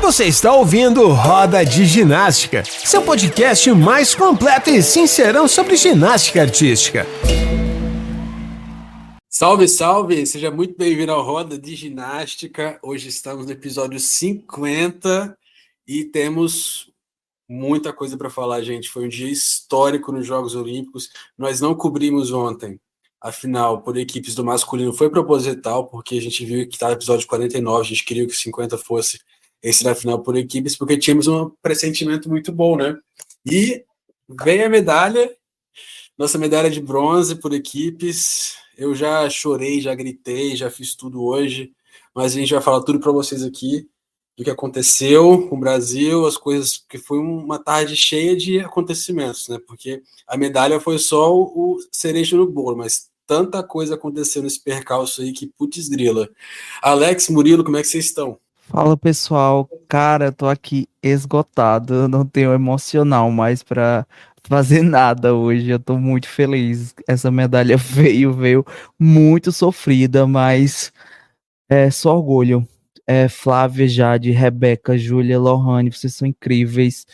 Você está ouvindo Roda de Ginástica, seu podcast mais completo e sincerão sobre ginástica artística. Salve, salve! Seja muito bem-vindo ao Roda de Ginástica. Hoje estamos no episódio 50 e temos muita coisa para falar, gente. Foi um dia histórico nos Jogos Olímpicos. Nós não cobrimos ontem a final por equipes do masculino. Foi proposital, porque a gente viu que estava no episódio 49, a gente queria que o 50 fosse esse da final por equipes, porque tínhamos um pressentimento muito bom, né? E vem a medalha, nossa medalha de bronze por equipes. Eu já chorei, já gritei, já fiz tudo hoje, mas a gente vai falar tudo para vocês aqui do que aconteceu com o Brasil, as coisas, que foi uma tarde cheia de acontecimentos, né? Porque a medalha foi só o cereja no bolo, mas tanta coisa aconteceu nesse percalço aí que putz grila. Alex, Murilo, como é que vocês estão? Fala pessoal, cara, eu tô aqui esgotado, eu não tenho emocional mais pra fazer nada hoje, eu tô muito feliz. Essa medalha veio muito sofrida, mas é só orgulho. Flávia, Jade, Rebeca, Júlia, Lohane, vocês são incríveis.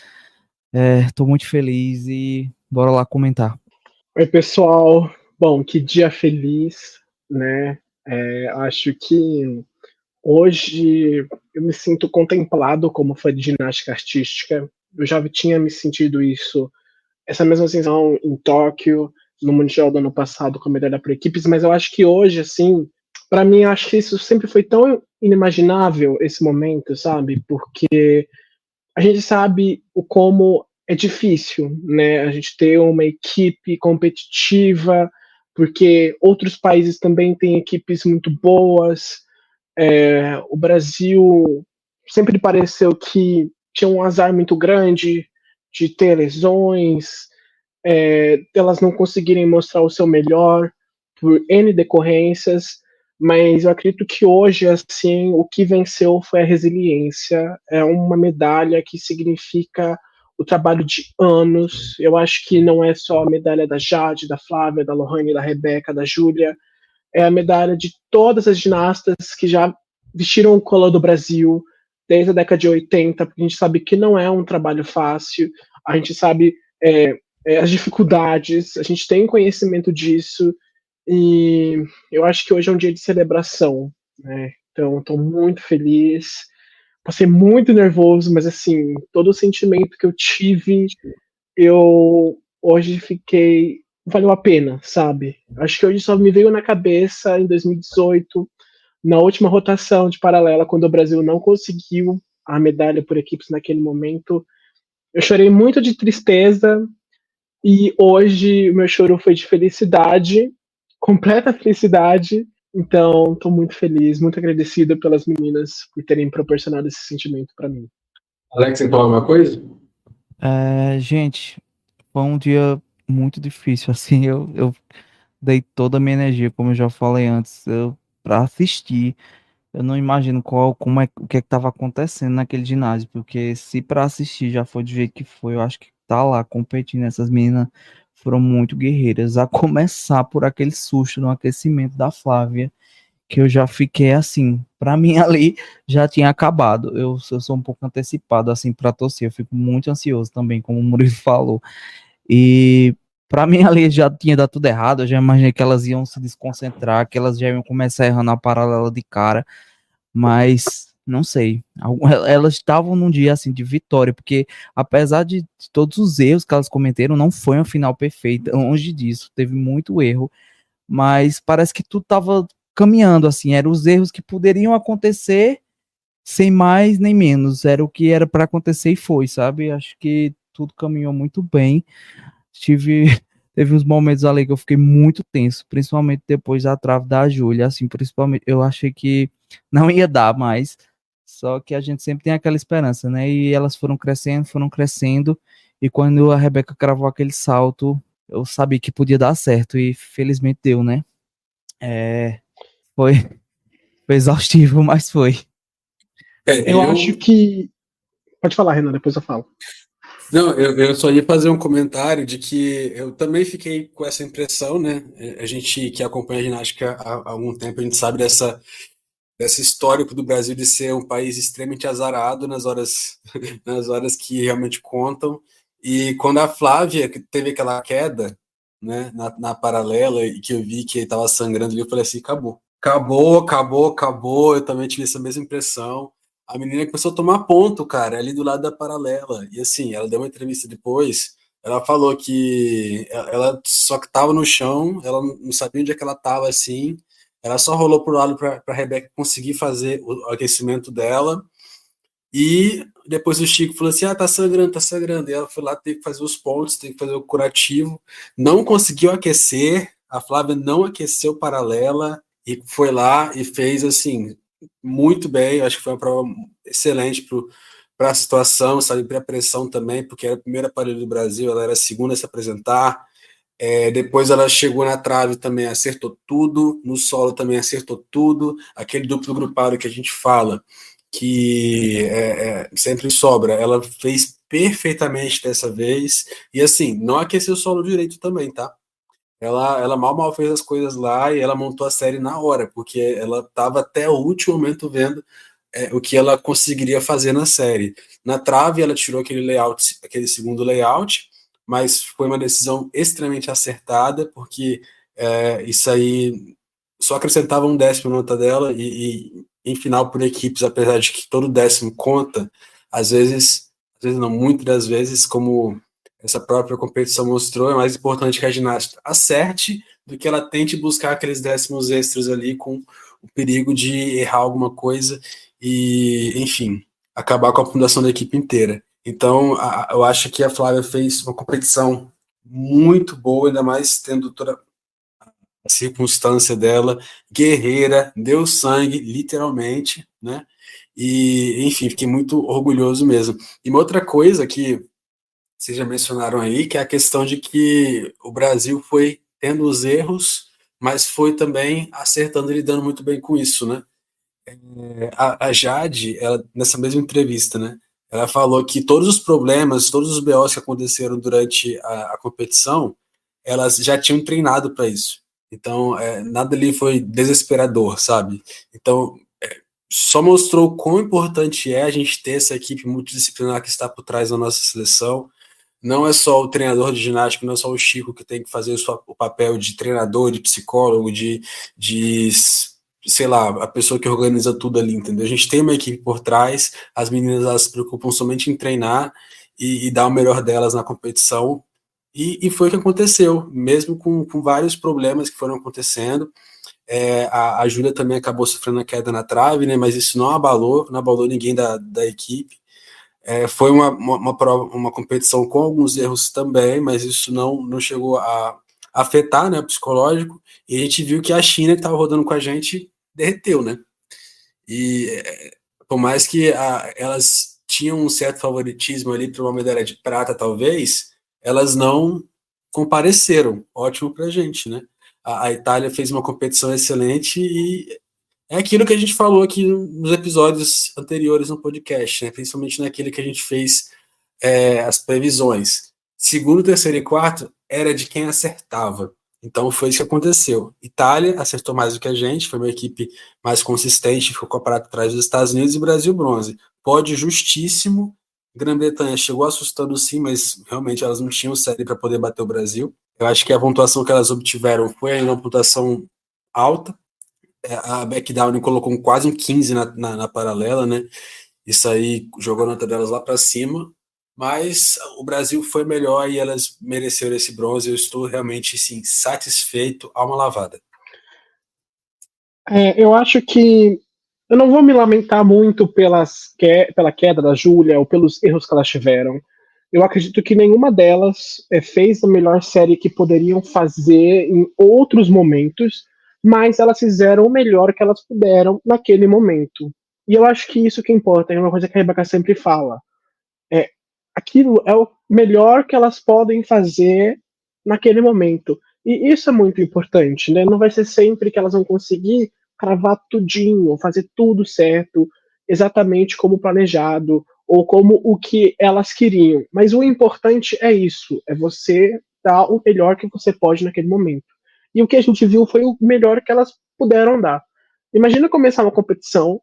Tô muito feliz e bora lá comentar. Oi, pessoal. Bom, que dia feliz, né? Acho que hoje eu me sinto contemplado como fã de ginástica artística. Eu já tinha me sentido essa mesma sensação em Tóquio, no Mundial do ano passado, com a medalha por equipes, mas eu acho que hoje, assim, para mim, acho que isso sempre foi tão inimaginável, esse momento, sabe? Porque a gente sabe o como é difícil, né? A gente ter uma equipe competitiva, porque outros países também têm equipes muito boas. O Brasil sempre pareceu que tinha um azar muito grande de ter lesões, elas não conseguirem mostrar o seu melhor por N decorrências, mas eu acredito que hoje, assim, o que venceu foi a resiliência. É uma medalha que significa o trabalho de anos. Eu acho que não é só a medalha da Jade, da Flávia, da Lohane, da Rebeca, da Júlia, é a medalha de todas as ginastas que já vestiram o color do Brasil desde a década de 80, porque a gente sabe que não é um trabalho fácil, a gente sabe as dificuldades, a gente tem conhecimento disso, e eu acho que hoje é um dia de celebração, né? Então, estou muito feliz, passei muito nervoso, mas assim, todo o sentimento que eu tive, eu hoje valeu a pena, sabe? Acho que hoje só me veio na cabeça em 2018, na última rotação de paralela, quando o Brasil não conseguiu a medalha por equipes naquele momento. Eu chorei muito de tristeza e hoje o meu choro foi de felicidade, completa felicidade. Então, estou muito feliz, muito agradecido pelas meninas por terem proporcionado esse sentimento para mim. Alex, você fala alguma coisa? Gente, foi um dia muito difícil, assim, eu dei toda a minha energia, como eu já falei antes, para assistir. Eu não imagino o que é que estava acontecendo naquele ginásio, porque se para assistir já foi do jeito que foi, eu acho que tá lá competindo. Essas meninas foram muito guerreiras, a começar por aquele susto no aquecimento da Flávia, que eu já fiquei assim, para mim ali já tinha acabado. Eu sou um pouco antecipado assim para torcer, eu fico muito ansioso também, como o Murilo falou. E para mim ali já tinha dado tudo errado, eu já imaginei que elas iam se desconcentrar, que elas já iam começar errando a paralela de cara, mas não sei. Elas estavam num dia assim de vitória, porque apesar de todos os erros que elas cometeram, não foi uma final perfeita, longe disso, teve muito erro, mas parece que tudo estava caminhando assim, eram os erros que poderiam acontecer sem mais nem menos, era o que era para acontecer e foi, sabe? Acho que tudo caminhou muito bem. Teve uns momentos ali que eu fiquei muito tenso, principalmente depois da trave da Júlia, assim, principalmente eu achei que não ia dar mais, só que a gente sempre tem aquela esperança, né? E elas foram crescendo, e quando a Rebeca cravou aquele salto, eu sabia que podia dar certo, e felizmente deu, né? Foi, foi exaustivo, mas foi. Eu acho que... Pode falar, Renan, depois eu falo. Não, eu só ia fazer um comentário de que eu também fiquei com essa impressão, né? A gente que acompanha a ginástica há algum tempo, a gente sabe dessa desse histórico do Brasil de ser um país extremamente azarado nas horas, nas horas que realmente contam. E quando a Flávia teve aquela queda, né, na paralela, e que eu vi que estava sangrando ali, eu falei assim, acabou. Acabou, acabou, acabou. Eu também tive essa mesma impressão. A menina começou a tomar ponto, cara, ali do lado da paralela. E assim, ela deu uma entrevista depois, ela falou que ela só que estava no chão, ela não sabia onde é que ela estava assim, ela só rolou pro lado para a Rebeca conseguir fazer o aquecimento dela. E depois o Chico falou assim: ah, tá sangrando, tá sangrando. E ela foi lá, teve que fazer os pontos, teve que fazer o curativo. Não conseguiu aquecer, a Flávia não aqueceu paralela e foi lá e fez assim, muito bem. Eu acho que foi uma prova excelente para a situação, sabe, para a pressão também, porque era a primeira aparelho do Brasil, ela era a segunda a se apresentar. Depois ela chegou na trave também, acertou tudo, no solo também acertou tudo, aquele duplo grupado que a gente fala, que sempre sobra, ela fez perfeitamente dessa vez, e assim, não aqueceu o solo direito também, tá? Ela mal fez as coisas lá e ela montou a série na hora, porque ela estava até o último momento vendo o que ela conseguiria fazer na série. Na trave, ela tirou aquele layout, aquele segundo layout, mas foi uma decisão extremamente acertada, porque isso aí só acrescentava um décimo na nota dela, e em final por equipes, apesar de que todo décimo conta, às vezes não, muitas das vezes, como essa própria competição mostrou, é mais importante que a ginástica acerte do que ela tente buscar aqueles décimos extras ali com o perigo de errar alguma coisa e, enfim, acabar com a fundação da equipe inteira. Então, eu acho que a Flávia fez uma competição muito boa, ainda mais tendo toda a circunstância dela, guerreira, deu sangue, literalmente, né? E, enfim, fiquei muito orgulhoso mesmo. E uma outra coisa que vocês já mencionaram aí, que é a questão de que o Brasil foi tendo os erros, mas foi também acertando e lidando muito bem com isso, né? A Jade, ela, nessa mesma entrevista, né? Ela falou que todos os problemas, todos os BOs que aconteceram durante a competição, elas já tinham treinado para isso. Então, nada ali foi desesperador, sabe? Então, só mostrou o quão importante é a gente ter essa equipe multidisciplinar que está por trás da nossa seleção. Não é só o treinador de ginástica, não é só o Chico que tem que fazer o papel de treinador, de psicólogo, de sei lá, a pessoa que organiza tudo ali, entendeu? A gente tem uma equipe por trás, as meninas elas se preocupam somente em treinar e dar o melhor delas na competição, e foi o que aconteceu, mesmo com vários problemas que foram acontecendo. A Júlia também acabou sofrendo a queda na trave, né? Mas isso não abalou ninguém da equipe. Foi uma prova, uma competição com alguns erros também, mas isso não chegou a afetar, né, o psicológico. E a gente viu que a China, que estava rodando com a gente, derreteu, né? E por mais que elas tinham um certo favoritismo ali para uma medalha de prata, talvez, elas não compareceram. Ótimo para a gente, né? A Itália fez uma competição excelente e é aquilo que a gente falou aqui nos episódios anteriores no podcast, né? Principalmente naquele que a gente fez as previsões. Segundo, terceiro e quarto era de quem acertava. Então foi isso que aconteceu. Itália acertou mais do que a gente, foi uma equipe mais consistente, ficou comparado atrás dos Estados Unidos, e Brasil bronze. Pódio justíssimo. Grã-Bretanha chegou assustando sim, mas realmente elas não tinham série para poder bater o Brasil. Eu acho que a pontuação que elas obtiveram foi ainda uma pontuação alta. A Backdown colocou quase um 15 na paralela, né? Isso aí jogou a nota delas lá para cima. Mas o Brasil foi melhor e elas mereceram esse bronze. Eu estou realmente sim, satisfeito a uma lavada. Eu acho que eu não vou me lamentar muito pela queda da Júlia ou pelos erros que elas tiveram. Eu acredito que nenhuma delas fez a melhor série que poderiam fazer em outros momentos, mas elas fizeram o melhor que elas puderam naquele momento. E eu acho que isso que importa, é uma coisa que a Rebeca sempre fala. Aquilo é o melhor que elas podem fazer naquele momento. E isso é muito importante, né? Não vai ser sempre que elas vão conseguir cravar tudinho, fazer tudo certo, exatamente como planejado, ou como o que elas queriam. Mas o importante é isso, é você dar o melhor que você pode naquele momento. E o que a gente viu foi o melhor que elas puderam dar. Imagina começar uma competição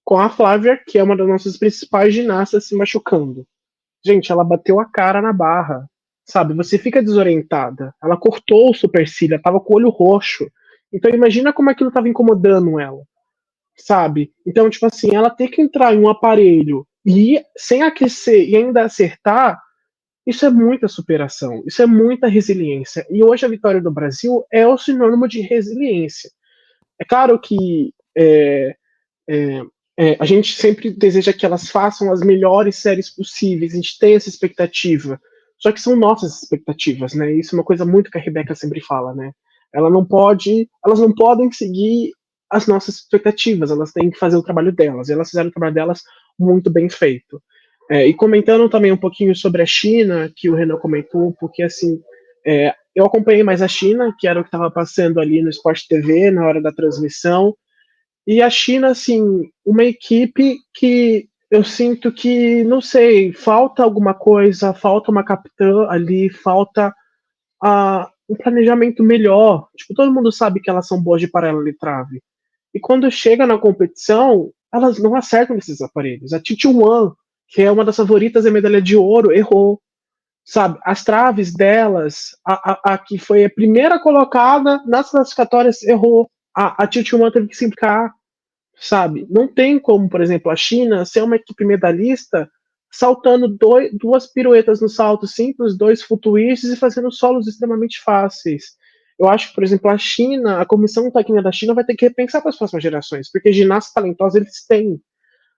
com a Flávia, que é uma das nossas principais ginastas, se machucando. Gente, ela bateu a cara na barra, sabe? Você fica desorientada. Ela cortou o supercílio, ela tava com o olho roxo. Então imagina como aquilo tava incomodando ela, sabe? Então, tipo assim, ela ter que entrar em um aparelho e sem aquecer e ainda acertar, isso é muita superação, isso é muita resiliência. E hoje a vitória do Brasil é o sinônimo de resiliência. É claro que é, a gente sempre deseja que elas façam as melhores séries possíveis, a gente tem essa expectativa. Só que são nossas expectativas, né? Isso é uma coisa muito que a Rebeca sempre fala, né? Elas não podem seguir as nossas expectativas, elas têm que fazer o trabalho delas. E elas fizeram o trabalho delas muito bem feito. E comentando também um pouquinho sobre a China, que o Renan comentou, porque assim, eu acompanhei mais a China, que era o que estava passando ali no Sport TV na hora da transmissão. E a China, assim, uma equipe que eu sinto que, não sei, falta alguma coisa, falta uma capitã ali, falta um planejamento melhor. Tipo, todo mundo sabe que elas são boas de paralelo e trave. E quando chega na competição, elas não acertam esses aparelhos. A Titi Wan, que é uma das favoritas da medalha de ouro, errou. Sabe, as traves delas, a que foi a primeira colocada nas classificatórias, errou. A Titi Wan teve que se implicar, sabe? Não tem como, por exemplo, a China ser uma equipe medalhista saltando duas piruetas no salto simples, 2 full twists e fazendo solos extremamente fáceis. Eu acho que, por exemplo, a China, a comissão técnica da China vai ter que repensar para as próximas gerações, porque ginastas talentosos eles têm.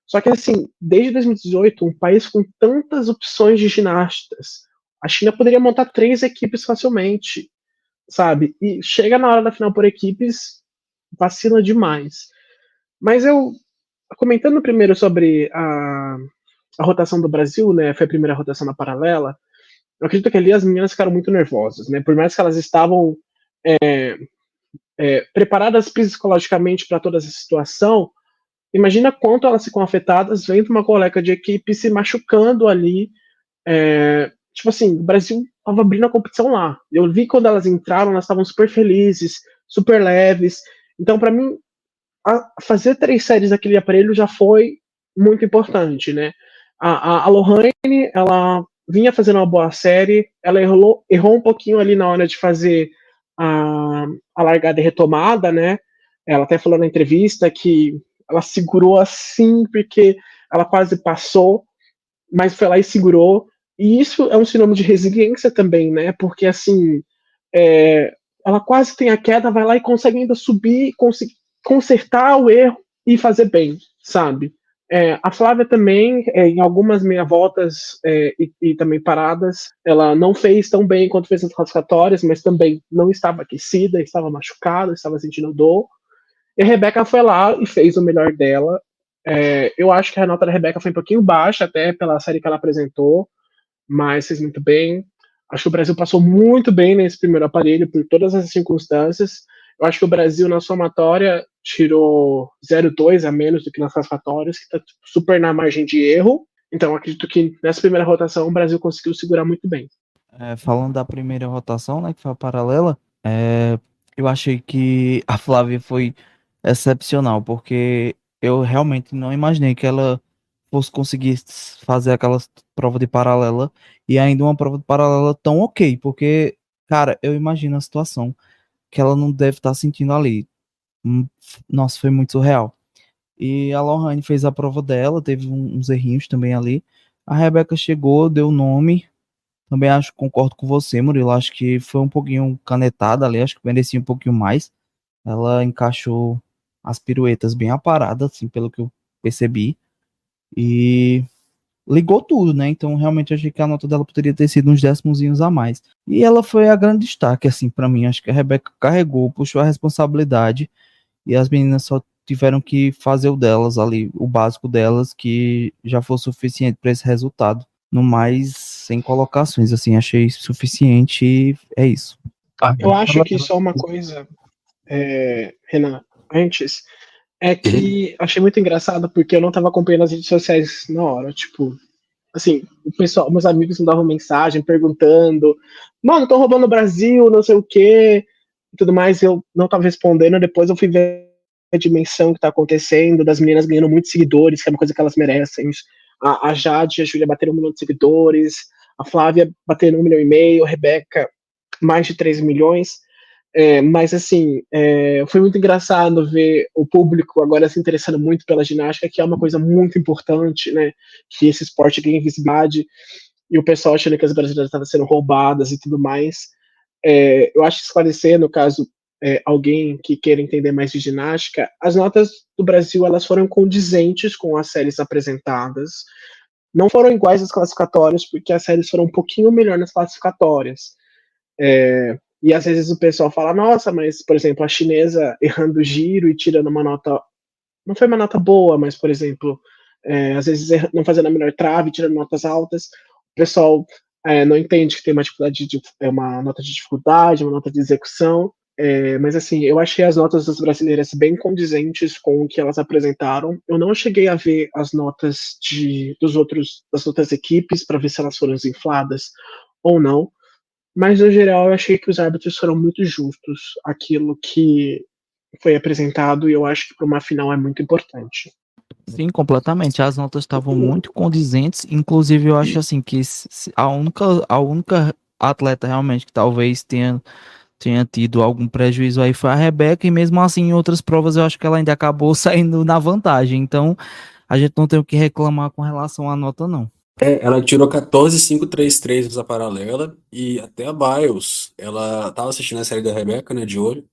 Só que, assim, desde 2018, um país com tantas opções de ginastas, a China poderia montar 3 equipes facilmente, sabe? E chega na hora da final por equipes, vacila demais. Mas comentando primeiro sobre a rotação do Brasil, né? Foi a primeira rotação na paralela. Eu acredito que ali as meninas ficaram muito nervosas, né? Por mais que elas estavam preparadas psicologicamente para toda essa situação, imagina quanto elas ficam afetadas vendo uma colega de equipe se machucando ali. Tipo assim, o Brasil estava abrindo a competição lá. Eu vi quando elas entraram, elas estavam super felizes, super leves. Então, para mim, fazer 3 séries daquele aparelho já foi muito importante, né? A Lohane, ela vinha fazendo uma boa série, ela errou um pouquinho ali na hora de fazer a largada e retomada, né? Ela até falou na entrevista que ela segurou assim, porque ela quase passou, mas foi lá e segurou. E isso é um sinônimo de resiliência também, né? Porque assim, ela quase tem a queda, vai lá e consegue ainda subir, consertar o erro e fazer bem, sabe? A Flávia também, em algumas meia-voltas e também paradas, ela não fez tão bem quanto fez nas classificatórias, mas também não estava aquecida, estava machucada, estava sentindo dor. E a Rebeca foi lá e fez o melhor dela. Eu acho que a nota da Rebeca foi um pouquinho baixa, até pela série que ela apresentou, mas fez muito bem. Acho que o Brasil passou muito bem nesse primeiro aparelho, por todas as circunstâncias. Eu acho que o Brasil, na somatória, tirou 0,2 a menos do que nas classificatórias, que está super na margem de erro. Então, acredito que nessa primeira rotação o Brasil conseguiu segurar muito bem. Falando da primeira rotação, né, que foi a paralela, eu achei que a Flávia foi excepcional, porque eu realmente não imaginei que ela fosse conseguir fazer aquela prova de paralela e ainda uma prova de paralela tão ok, porque, cara, eu imagino a situação que ela não deve estar sentindo ali. Nossa, foi muito surreal. E a Lohane fez a prova dela, teve uns errinhos também ali. A Rebeca chegou, deu o nome. Também acho, concordo com você, Murilo. Acho que foi um pouquinho canetada ali, acho que merecia um pouquinho mais. Ela encaixou as piruetas bem aparadas, assim, pelo que eu percebi. E ligou tudo, né? Então, realmente, achei que a nota dela poderia ter sido uns décimozinhos a mais. E ela foi a grande destaque, assim, para mim. Acho que a Rebeca carregou, puxou a responsabilidade e as meninas só tiveram que fazer o delas ali, o básico delas, que já foi suficiente para esse resultado. No mais, sem colocações, assim, achei suficiente e é isso. Eu acho que só uma coisa, Renan, antes, é que achei muito engraçado porque eu não estava acompanhando as redes sociais na hora, tipo, assim, o pessoal, meus amigos me davam mensagem perguntando, mano, estão roubando o Brasil, não sei o quê, e tudo mais, eu não estava respondendo, depois eu fui ver a dimensão que tá acontecendo, das meninas ganhando muitos seguidores, que é uma coisa que elas merecem. A Jade e a Júlia bateram 1 milhão de seguidores, a Flávia batendo 1,5 milhão, a Rebeca mais de 3 milhões. Mas assim, foi muito engraçado ver o público agora se interessando muito pela ginástica, que é uma coisa muito importante, né? Que esse esporte ganha visibilidade, e o pessoal achando que as brasileiras estavam sendo roubadas e tudo mais. Eu acho que esclarecer, no caso, alguém que queira entender mais de ginástica, as notas do Brasil elas foram condizentes com as séries apresentadas. Não foram iguais às classificatórias, porque as séries foram um pouquinho melhor nas classificatórias. E às vezes o pessoal fala, nossa, mas, por exemplo, a chinesa errando o giro e tirando uma nota. Não foi uma nota boa, mas, por exemplo, às vezes não fazendo a melhor trave, tirando notas altas. O pessoal não entende que tem uma dificuldade uma nota de dificuldade, uma nota de execução. Mas assim, eu achei as notas das brasileiras bem condizentes com o que elas apresentaram. Eu não cheguei a ver as notas das outras equipes para ver se elas foram infladas ou não. Mas, no geral, eu achei que os árbitros foram muito justos. Aquilo que foi apresentado, e eu acho que para uma final é muito importante. Sim, completamente. As notas estavam muito condizentes. Inclusive, eu acho assim que a única atleta realmente que talvez tenha tido algum prejuízo aí foi a Rebeca, e mesmo assim, em outras provas, eu acho que ela ainda acabou saindo na vantagem. Então, a gente não tem o que reclamar com relação à nota, não. Ela tirou 14,533 nessa paralela, e até a Biles, ela tava assistindo a série da Rebeca, né, de olho,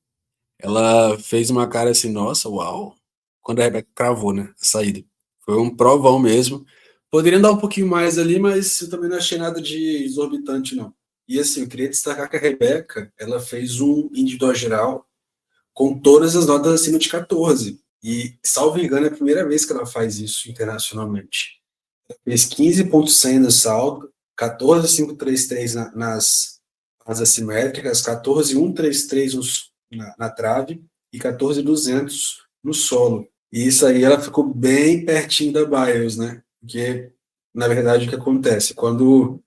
ela fez uma cara assim, nossa, uau, quando a Rebeca cravou, né, a saída. Foi um provão mesmo. Poderia dar um pouquinho mais ali, mas eu também não achei nada de exorbitante, não. E assim, eu queria destacar que a Rebeca, ela fez um individual geral com todas as notas acima de 14. E, salvo engano, é a primeira vez que ela faz isso internacionalmente. Fez 15,100 no salto, 14,533 nas assimétricas, 14,133 na trave e 14,200 no solo. E isso aí ela ficou bem pertinho da Biles, né? Porque, na verdade, o que acontece? Quando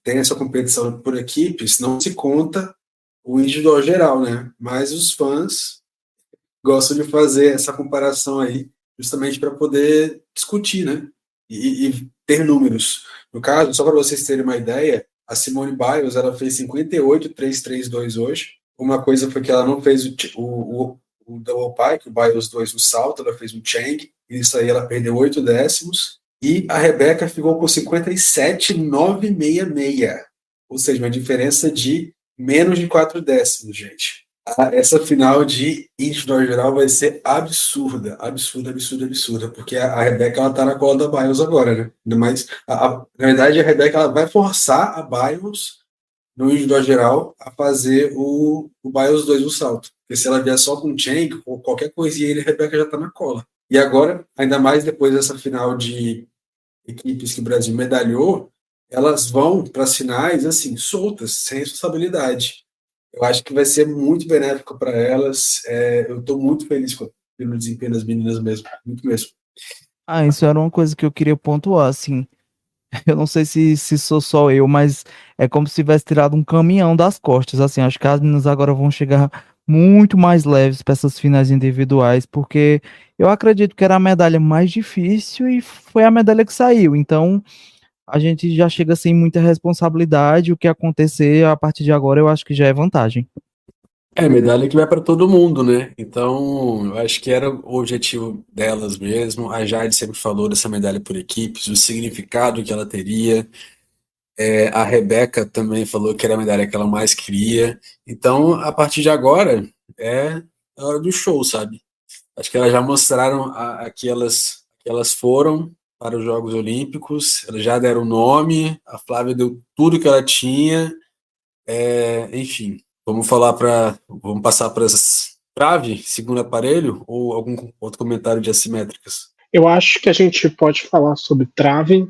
tem essa competição por equipes, não se conta o individual geral, né? Mas os fãs gostam de fazer essa comparação aí, justamente para poder discutir, né? E ter números. No caso, só para vocês terem uma ideia, a Simone Biles ela fez 58,332 hoje. Uma coisa foi que ela não fez o double pike, o Biles 2 no salto, ela fez um Chang, e isso aí ela perdeu 8 décimos. E a Rebeca ficou com 57,966, ou seja, uma diferença de menos de 4 décimos, gente. Essa final de individual geral vai ser absurda, porque a Rebeca ela tá na cola da Biles agora, né? Ainda mais, na verdade, a Rebeca ela vai forçar a Biles no individual geral a fazer o Biles 2 no salto. Porque se ela vier só com o Chang, ou qualquer coisinha, a Rebeca já tá na cola. E agora, ainda mais depois dessa final de equipes que o Brasil medalhou, elas vão para as finais assim, soltas, sem responsabilidade. Eu acho que vai ser muito benéfico para elas. Eu estou muito feliz pelo desempenho das meninas mesmo, muito mesmo. Isso era uma coisa que eu queria pontuar, assim. Eu não sei se sou só eu, mas é como se tivesse tirado um caminhão das costas, assim. Acho que as meninas agora vão chegar muito mais leves para essas finais individuais, porque eu acredito que era a medalha mais difícil e foi a medalha que saiu. Então, a gente já chega sem muita responsabilidade. O que acontecer a partir de agora, eu acho que já é vantagem. Medalha que vai para todo mundo, né? Então, eu acho que era o objetivo delas mesmo. A Jade sempre falou dessa medalha por equipes, o significado que ela teria. A Rebeca também falou que era a medalha que ela mais queria. Então, a partir de agora, é a hora do show, sabe? Acho que elas já mostraram que elas foram para os Jogos Olímpicos, elas já deram o nome, a Flávia deu tudo que ela tinha. Enfim, vamos passar para as trave, segundo aparelho, ou algum outro comentário de assimétricas? Eu acho que a gente pode falar sobre trave.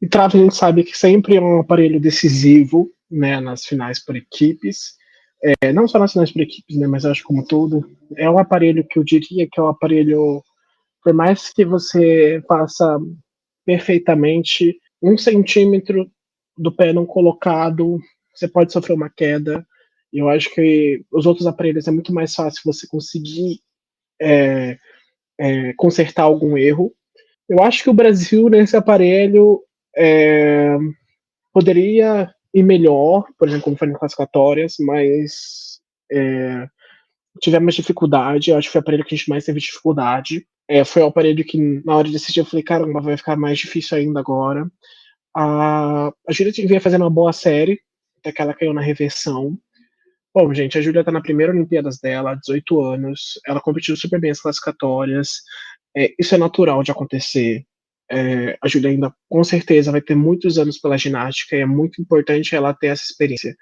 E trave a gente sabe que sempre é um aparelho decisivo, né, nas finais por equipes. Não só nas finais por equipes, né, mas acho como todo. É um aparelho que eu diria que é um aparelho, por mais que você faça perfeitamente 1 centímetro do pé não colocado, você pode sofrer uma queda. Eu acho que os outros aparelhos é muito mais fácil você conseguir consertar algum erro. Eu acho que o Brasil nesse aparelho poderia ir melhor, por exemplo, como foi nas classificatórias, mas tivemos dificuldade. Eu acho que foi o aparelho que a gente mais teve dificuldade. Foi o aparelho que, na hora de decidir, eu falei, caramba, vai ficar mais difícil ainda agora. A Júlia vinha fazendo uma boa série, até que ela caiu na reversão. Bom, gente, a Júlia tá na primeira Olimpíadas dela, 18 anos. Ela competiu super bem as classificatórias. Isso é natural de acontecer. A Júlia ainda, com certeza, vai ter muitos anos pela ginástica e é muito importante ela ter essa experiência.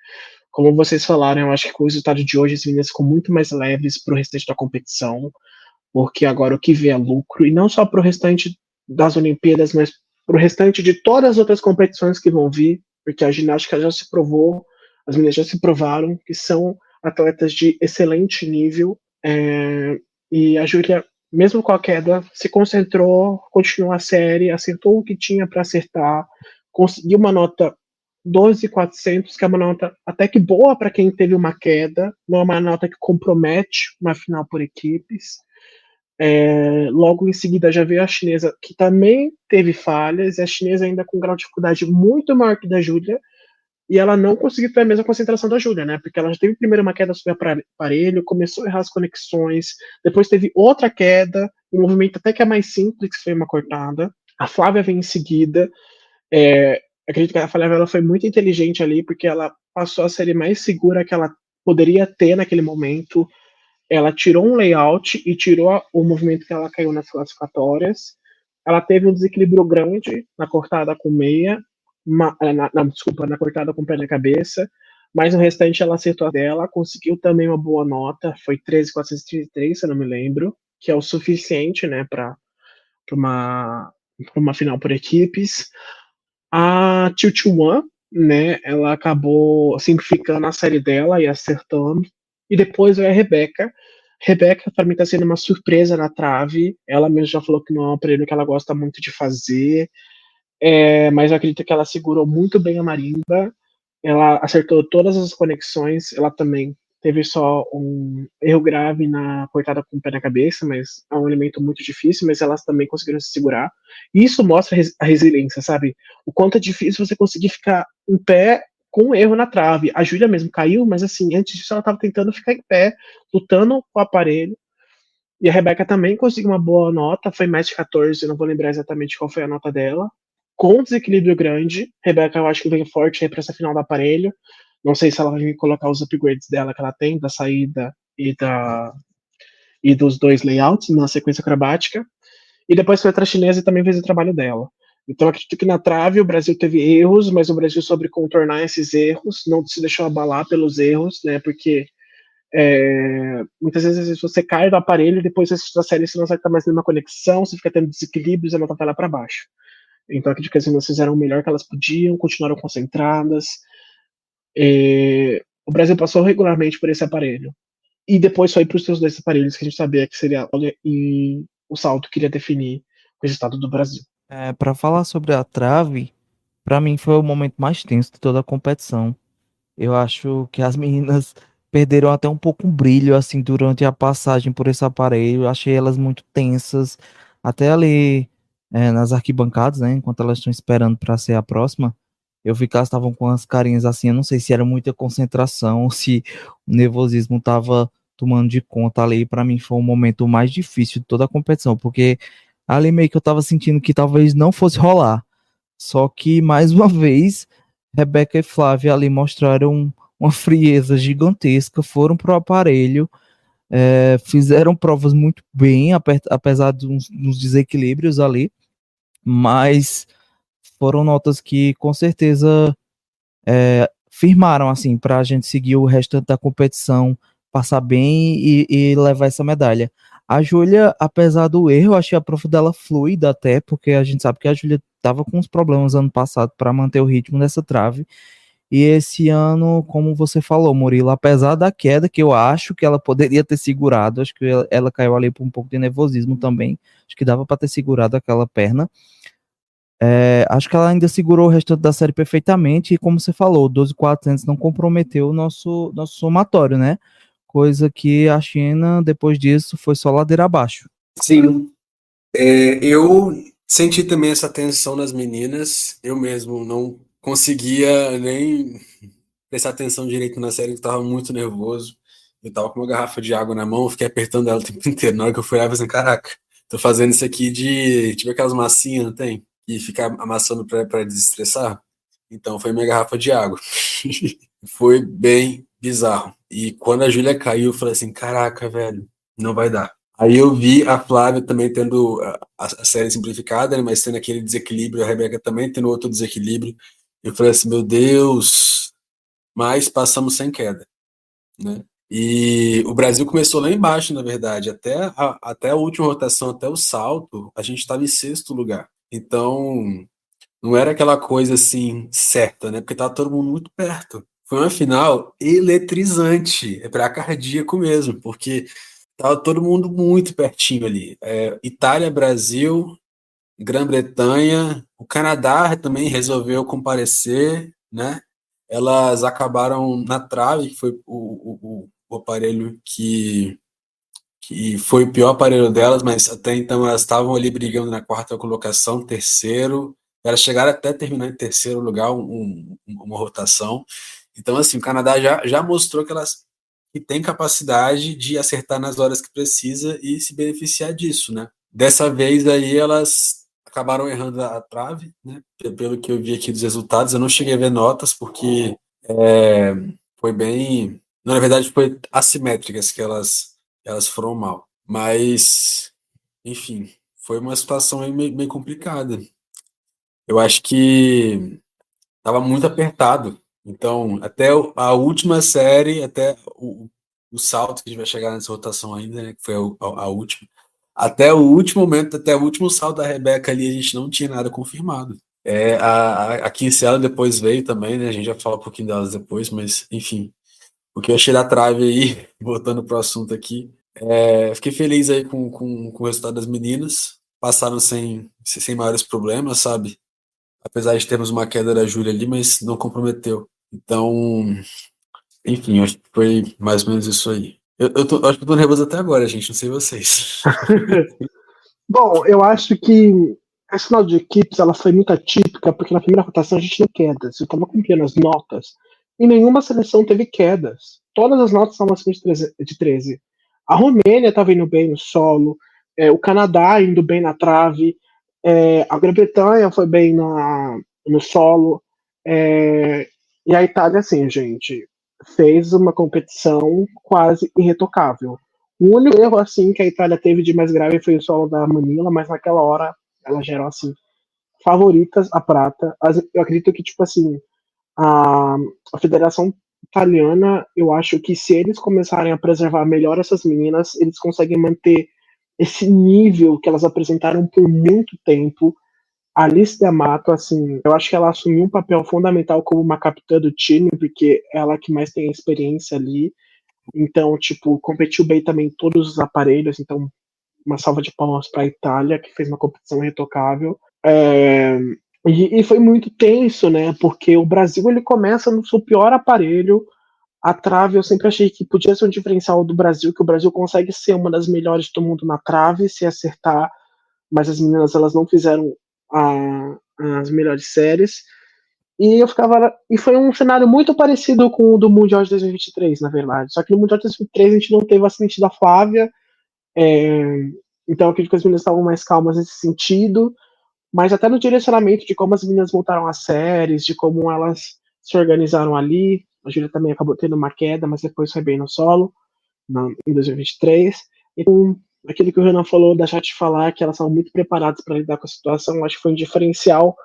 Como vocês falaram, eu acho que com o resultado de hoje as meninas ficam muito mais leves pro restante da competição, porque agora o que vê é lucro, e não só pro restante das Olimpíadas, mas pro restante de todas as outras competições que vão vir, porque a ginástica já se provou, as meninas já se provaram que são atletas de excelente nível, e a Júlia, mesmo com a queda, se concentrou, continuou a série, acertou o que tinha para acertar, conseguiu uma nota 12.400, que é uma nota até que boa para quem teve uma queda, não é uma nota que compromete uma final por equipes. Logo em seguida já veio a chinesa, que também teve falhas, e a chinesa ainda com um grau de dificuldade muito maior que da Júlia, e ela não conseguiu ter a mesma concentração da Júlia, né? Porque ela já teve primeiro uma queda sobre o aparelho, começou a errar as conexões, depois teve outra queda, um movimento até que é mais simples, que foi uma cortada. A Flávia vem em seguida. Acredito que a Flávia ela foi muito inteligente ali, porque ela passou a série mais segura que ela poderia ter naquele momento. Ela tirou um layout e tirou o movimento que ela caiu nas classificatórias. Ela teve um desequilíbrio grande na cortada com meia, na cortada com pé na cabeça, mas o restante ela acertou a dela, conseguiu também uma boa nota, foi 13.433, se eu não me lembro, que é o suficiente, né, para uma final por equipes. A Wan, né, ela acabou simplificando a série dela e acertando. E depois veio a Rebeca. Rebeca, para mim, está sendo uma surpresa na trave. Ela mesma já falou que não é um aparelho que ela gosta muito de fazer. Mas eu acredito que ela segurou muito bem a marimba. Ela acertou todas as conexões. Ela também teve só um erro grave na cortada com o pé na cabeça, mas é um elemento muito difícil, mas elas também conseguiram se segurar. E isso mostra a resiliência, sabe? O quanto é difícil você conseguir ficar em pé com um erro na trave. A Júlia mesmo caiu, mas assim, antes disso ela estava tentando ficar em pé, lutando com o aparelho. E a Rebeca também conseguiu uma boa nota, foi mais de 14, eu não vou lembrar exatamente qual foi a nota dela. Com desequilíbrio grande, Rebeca eu acho que vem forte aí para essa final do aparelho. Não sei se ela vai colocar os upgrades dela que ela tem, da saída e dos dois layouts na sequência acrobática. E depois foi outra chinesa e também fez o trabalho dela. Então acredito que na trave o Brasil teve erros, mas o Brasil soube contornar esses erros, não se deixou abalar pelos erros, né? Porque muitas vezes você cai do aparelho e depois você série você não acerta mais nenhuma conexão, você fica tendo desequilíbrios e a nota vai lá para baixo. Então acredito que as meninas fizeram o melhor que elas podiam, continuaram concentradas. O Brasil passou regularmente por esse aparelho. E depois foi para os seus dois aparelhos que a gente sabia que seria e o salto que iria definir o resultado do Brasil. Para falar sobre a trave, para mim foi o momento mais tenso de toda a competição. Eu acho que as meninas perderam até um pouco o brilho assim durante a passagem por esse aparelho. Eu achei elas muito tensas, até ali nas arquibancadas, né? Enquanto elas estão esperando para ser a próxima, eu vi que elas estavam com as carinhas assim. Eu não sei se era muita concentração, ou se o nervosismo estava tomando de conta ali. Para mim foi o momento mais difícil de toda a competição, porque ali meio que eu tava sentindo que talvez não fosse rolar. Só que mais uma vez Rebeca e Flávia ali mostraram uma frieza gigantesca, foram pro aparelho, fizeram provas muito bem, apesar de uns desequilíbrios ali, mas foram notas que com certeza firmaram assim para a gente seguir o restante da competição, passar bem e levar essa medalha. A Júlia, apesar do erro, eu achei a prova dela fluida até, porque a gente sabe que a Júlia estava com uns problemas ano passado para manter o ritmo dessa trave. E esse ano, como você falou, Murilo, apesar da queda, que eu acho que ela poderia ter segurado, acho que ela caiu ali por um pouco de nervosismo também, acho que dava para ter segurado aquela perna. Acho que ela ainda segurou o restante da série perfeitamente, e como você falou, 12.400 não comprometeu o nosso somatório, né? coisa que a China, depois disso, foi só ladeira abaixo. Sim, eu senti também essa tensão nas meninas. Eu mesmo não conseguia nem prestar atenção direito na série, eu estava muito nervoso. Eu tava com uma garrafa de água na mão, eu fiquei apertando ela o tempo inteiro. Na hora que eu fui lá, eu falei assim, caraca, tô fazendo isso aqui de, tipo aquelas massinhas, não tem? E ficar amassando pra desestressar. Então foi minha garrafa de água. Foi bem bizarro. E quando a Júlia caiu, eu falei assim, caraca, velho, não vai dar. Aí eu vi a Flávia também tendo a série simplificada, né, mas tendo aquele desequilíbrio, a Rebeca também tendo outro desequilíbrio. Eu falei assim, meu Deus, mas passamos sem queda, né? E o Brasil começou lá embaixo, na verdade, até a última rotação, até o salto, a gente estava em sexto lugar. Então, não era aquela coisa assim certa, né? Porque tava todo mundo muito perto. Foi uma final eletrizante, é para cardíaco mesmo, porque tava todo mundo muito pertinho ali. Itália, Brasil, Grã-Bretanha, o Canadá também resolveu comparecer, né? Elas acabaram na trave, que foi o aparelho que foi o pior aparelho delas, mas até então elas estavam ali brigando na quarta colocação, terceiro. Elas chegaram até terminar em terceiro lugar, uma rotação. Então, assim, o Canadá já mostrou que tem capacidade de acertar nas horas que precisa e se beneficiar disso, né? Dessa vez aí elas acabaram errando a trave, né? Pelo que eu vi aqui dos resultados, eu não cheguei a ver notas, porque é, foi bem. Na verdade, foi assimétricas que elas foram mal. Mas, enfim, foi uma situação aí meio complicada. Eu acho que estava muito apertado. Então, a última série, até o salto que a gente vai chegar nessa rotação ainda, né, que foi a última. Até o último momento, até o último salto da Rebeca ali, a gente não tinha nada confirmado. A Kinsella depois veio também, né? A gente já fala um pouquinho delas depois, mas enfim. O que eu achei da trave aí, voltando pro assunto aqui, fiquei feliz aí com o resultado das meninas. Passaram sem maiores problemas, sabe? Apesar de termos uma queda da Júlia ali, mas não comprometeu. Então, enfim, acho que foi mais ou menos isso aí. Acho que eu tô nervoso até agora, gente, não sei vocês. Bom, eu acho que essa final de equipes ela foi muito atípica, porque na primeira rotação a gente teve quedas. Eu estava acompanhando as notas e nenhuma seleção teve quedas. Todas as notas estavam acima de 13. A Romênia estava indo bem no solo, o Canadá indo bem na trave, a Grã-Bretanha foi bem no solo, e a Itália, assim, gente, fez uma competição quase irretocável. O único erro assim que a Itália teve de mais grave foi o solo da Manila, mas naquela hora elas eram assim favoritas a prata. Eu acredito que tipo assim a, a Federação Italiana, eu acho que se eles começarem a preservar melhor essas meninas, eles conseguem manter esse nível que elas apresentaram por muito tempo. A Alice D'Amato, assim, eu acho que ela assumiu um papel fundamental como uma capitã do time, porque ela que mais tem experiência ali. Então, tipo, competiu bem também em todos os aparelhos. Então, uma salva de palmas para a Itália, que fez uma competição irretocável. E foi muito tenso, né? Porque o Brasil ele começa no seu pior aparelho. A trave, eu sempre achei que podia ser um diferencial do Brasil, que o Brasil consegue ser uma das melhores do mundo na trave, se acertar, mas as meninas elas não fizeram as melhores séries. E foi um cenário muito parecido com o do Mundial de 2023, na verdade. Só que no Mundial de 2023 a gente não teve o acidente da Flávia, então eu acredito que as meninas estavam mais calmas nesse sentido, mas até no direcionamento de como as meninas montaram as séries, de como elas se organizaram ali. A Júlia também acabou tendo uma queda, mas depois foi bem no solo, em 2023. Então, aquilo que o Renan falou, deixar de falar que elas estavam muito preparadas para lidar com a situação, acho que foi um diferencial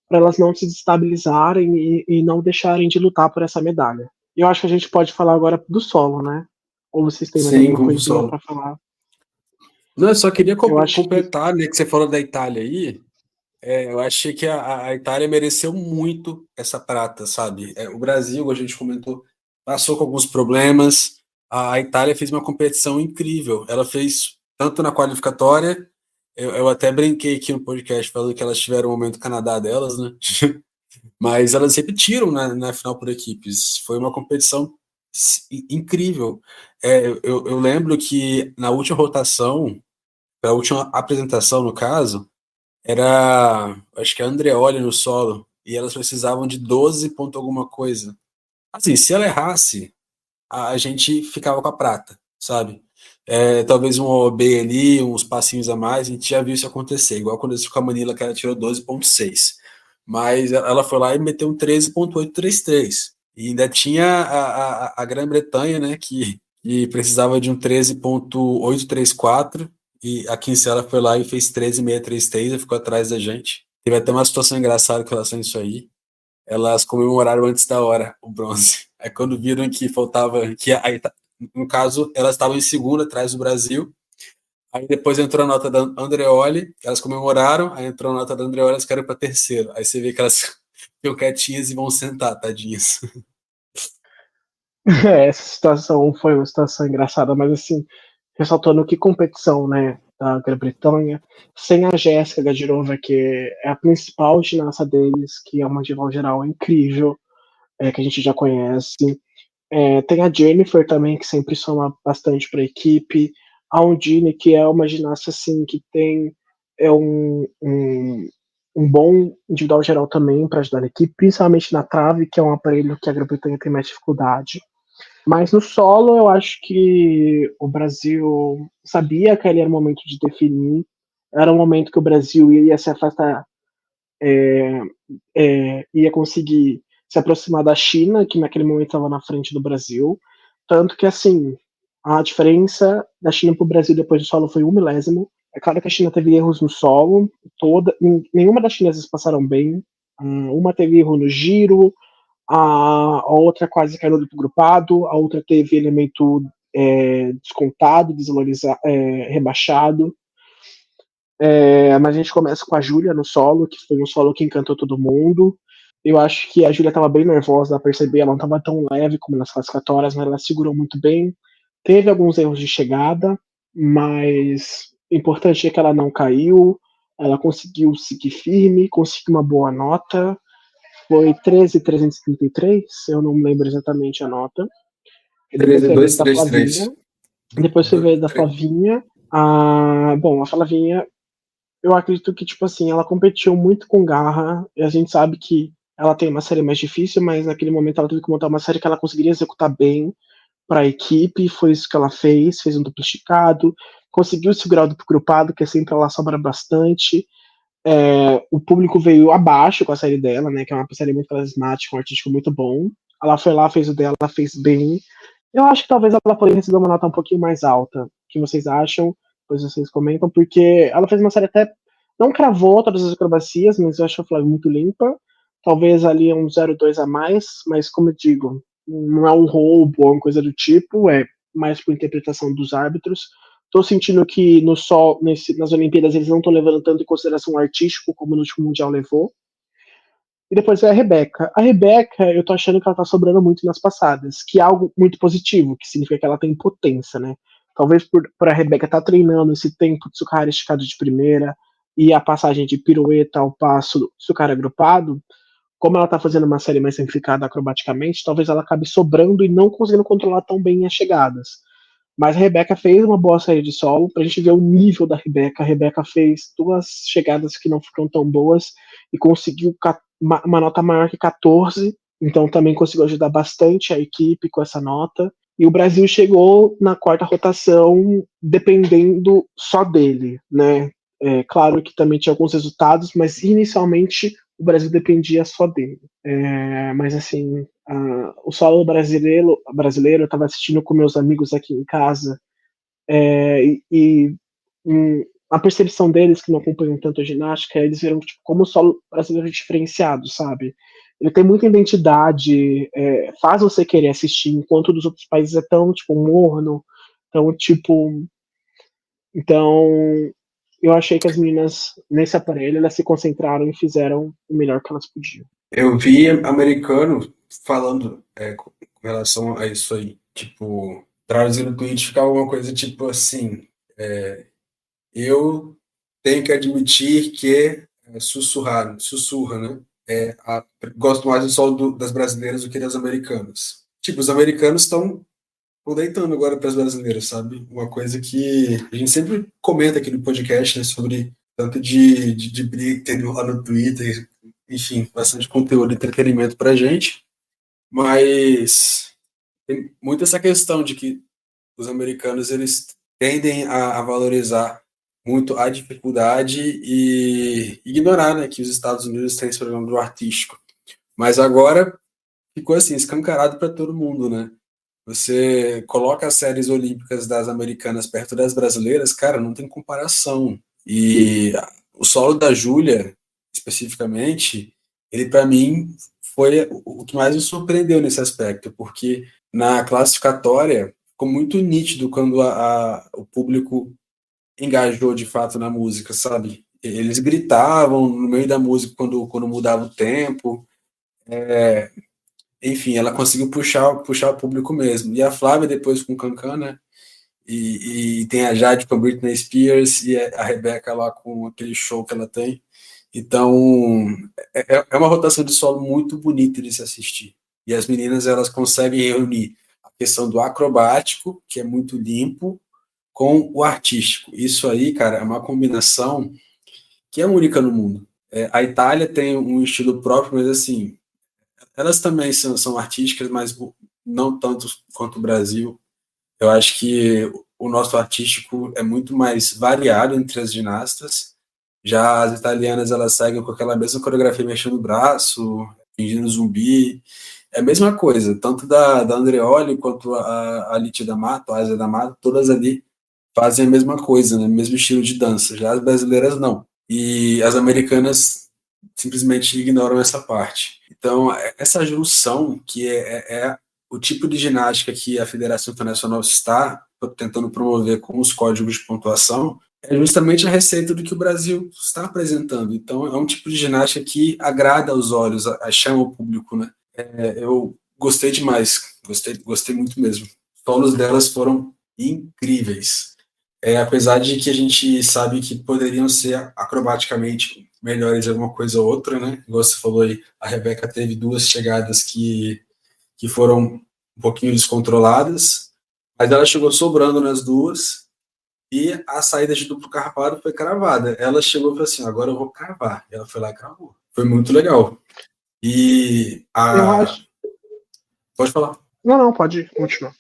para elas não se desestabilizarem e não deixarem de lutar por essa medalha. E eu acho que a gente pode falar agora do solo, né? Ou vocês têm mais Sim, alguma com o coisinha solo. para falar? Não, eu só queria Eu acho que completar, né, que você falou da Itália aí. Eu achei que a Itália mereceu muito essa prata, sabe? O Brasil, a gente comentou, passou com alguns problemas. A Itália fez uma competição incrível. Ela fez tanto na qualificatória, eu até brinquei aqui no podcast falando que elas tiveram o momento Canadá delas, né? Mas elas repetiram na final por equipes. Foi uma competição incrível. Eu lembro que na última rotação, a última apresentação, no caso, era, acho que a Andreoli no solo, e elas precisavam de 12 ponto alguma coisa. Assim, se ela errasse, a gente ficava com a prata, sabe? Talvez um OB ali, uns passinhos a mais, a gente já viu isso acontecer, igual quando eu com a Manila, que ela tirou 12,6. Mas ela foi lá e meteu um 13,833. E ainda tinha a Grã-Bretanha, né, que precisava de um 13,834. E a Kinsella foi lá e fez 13,633 e ficou atrás da gente. Teve até uma situação engraçada com relação a isso aí. Elas comemoraram antes da hora o bronze. Aí quando viram que faltava, no caso, elas estavam em segunda atrás do Brasil. Aí depois entrou a nota da Andreoli, elas comemoraram, aí entrou a nota da Andreoli, elas querem para terceiro. Aí você vê que elas ficam quietinhas e vão sentar, tadinhas. Essa situação foi uma situação engraçada, mas assim, ressaltando que competição, né, da Grã-Bretanha, sem a Jéssica Gadirova, que é a principal ginasta deles, que é uma diva geral incrível, que a gente já conhece. Tem a Jennifer também, que sempre soma bastante para a equipe. A Undine, que é uma ginasta assim, que tem um bom individual geral também para ajudar a equipe, principalmente na trave, que é um aparelho que a Grã-Bretanha tem mais dificuldade. Mas no solo, eu acho que o Brasil sabia que ali era o momento de definir, era um momento que o Brasil ia se afastar, ia conseguir se aproximar da China, que naquele momento estava na frente do Brasil. Tanto que, assim, a diferença da China para o Brasil depois do solo foi 1 milésimo. É claro que a China teve erros no solo, nenhuma das chinesas passaram bem. Uma teve erro no giro, a outra quase caiu no grupado, a outra teve elemento descontado, rebaixado. Mas a gente começa com a Júlia no solo, que foi um solo que encantou todo mundo. Eu acho que a Júlia estava bem nervosa, ela percebeu, ela não estava tão leve como nas classificatórias, mas ela segurou muito bem. Teve alguns erros de chegada, mas o importante é que ela não caiu, ela conseguiu seguir firme, conseguiu uma boa nota. Foi 13,333, eu não me lembro exatamente a nota. E depois foi a vez da Flavinha. 13,233. Depois foi a vez da Flavinha. Bom, a Flavinha, eu acredito que, tipo assim, ela competiu muito com garra, e a gente sabe que ela tem uma série mais difícil, mas naquele momento ela teve que montar uma série que ela conseguiria executar bem para a equipe, foi isso que ela fez um duplo esticado, conseguiu segurar o duplo grupado, que sempre ela sobra bastante. O público veio abaixo com a série dela, né, que é uma série muito carismática, um artístico muito bom. Ela foi lá, fez o dela, fez bem. Eu acho que talvez ela poderia receber uma nota um pouquinho mais alta. O que vocês acham? Depois vocês comentam, porque ela fez uma série até. Não cravou todas as acrobacias, mas eu acho a Flávia muito limpa. Talvez ali um 0,2 a mais, mas como eu digo, não é um roubo ou uma coisa do tipo, é mais por interpretação dos árbitros. Tô sentindo que nas Olimpíadas eles não estão levando tanto em consideração o artístico como no último Mundial levou. E depois é a Rebeca. A Rebeca, eu tô achando que ela tá sobrando muito nas passadas, que é algo muito positivo, que significa que ela tem potência, né? Talvez por a Rebeca tá treinando esse tempo de sucar esticado de primeira e a passagem de pirueta ao passo sucar agrupado, como ela tá fazendo uma série mais simplificada acrobaticamente, talvez ela acabe sobrando e não conseguindo controlar tão bem as chegadas. Mas a Rebeca fez uma boa série de solo, pra gente ver o nível da Rebeca. A Rebeca fez 2 chegadas que não foram tão boas e conseguiu uma nota maior que 14, então também conseguiu ajudar bastante a equipe com essa nota. E o Brasil chegou na quarta rotação dependendo só dele, né? Claro que também tinha alguns resultados, mas inicialmente o Brasil dependia só dele. Mas assim, o solo brasileiro eu estava assistindo com meus amigos aqui em casa, a percepção deles que não acompanham tanto a ginástica, eles viram tipo, como o solo brasileiro é diferenciado, sabe? Ele tem muita identidade, faz você querer assistir, enquanto dos outros países é tão tipo morno, tão tipo. Então, eu achei que as meninas nesse aparelho elas se concentraram e fizeram o melhor que elas podiam. Eu vi americano falando com relação a isso aí. Tipo, traduzindo no tweet ficava alguma coisa tipo assim: eu tenho que admitir que sussurra, né? Gosto mais do solo das brasileiras do que das americanas. Tipo, os americanos estão deitando agora para as brasileiras, sabe? Uma coisa que a gente sempre comenta aqui no podcast, né, sobre tanto de briga que tem lá no Twitter, enfim, bastante conteúdo de entretenimento pra gente, mas tem muito essa questão de que os americanos eles tendem a valorizar muito a dificuldade e ignorar, né, que os Estados Unidos têm esse problema do artístico. Mas agora ficou assim, escancarado para todo mundo, né? Você coloca as séries olímpicas das americanas perto das brasileiras, cara, não tem comparação. E o solo da Júlia, especificamente, ele para mim foi o que mais me surpreendeu nesse aspecto, porque na classificatória ficou muito nítido quando o público engajou de fato na música, sabe? Eles gritavam no meio da música quando mudava o tempo. Enfim, ela conseguiu puxar o público mesmo. E a Flávia, depois com o Cancan, né? E tem a Jade com a Britney Spears e a Rebeca lá com aquele show que ela tem. Então, é uma rotação de solo muito bonita de se assistir. E as meninas, elas conseguem reunir a questão do acrobático, que é muito limpo, com o artístico. Isso aí, cara, é uma combinação que é única no mundo. A Itália tem um estilo próprio, mas assim, elas também são artísticas, mas não tanto quanto o Brasil. Eu acho que o nosso artístico é muito mais variado entre as ginastas. Já as italianas, elas seguem com aquela mesma coreografia, mexendo o braço, fingindo zumbi. É a mesma coisa, tanto da Andreoli quanto a Alice D'Amato, a Asia D'Amato, todas ali fazem a mesma coisa, né? O mesmo estilo de dança. Já as brasileiras, não. E as americanas simplesmente ignoram essa parte. Então, essa junção, que é o tipo de ginástica que a Federação Internacional está tentando promover com os códigos de pontuação, é justamente a receita do que o Brasil está apresentando. Então, é um tipo de ginástica que agrada aos olhos, chama o público, né? Eu gostei demais, gostei muito mesmo. Os solos delas foram incríveis. Apesar de que a gente sabe que poderiam ser acrobaticamente melhores em alguma coisa ou outra, né? Igual você falou aí, a Rebeca teve duas chegadas que foram um pouquinho descontroladas, mas ela chegou sobrando nas duas, e a saída de duplo carpado foi cravada. Ela chegou e falou assim, agora eu vou cravar. E ela foi lá e cravou. Foi muito legal. E Eu acho. Pode falar. Não, pode continuar.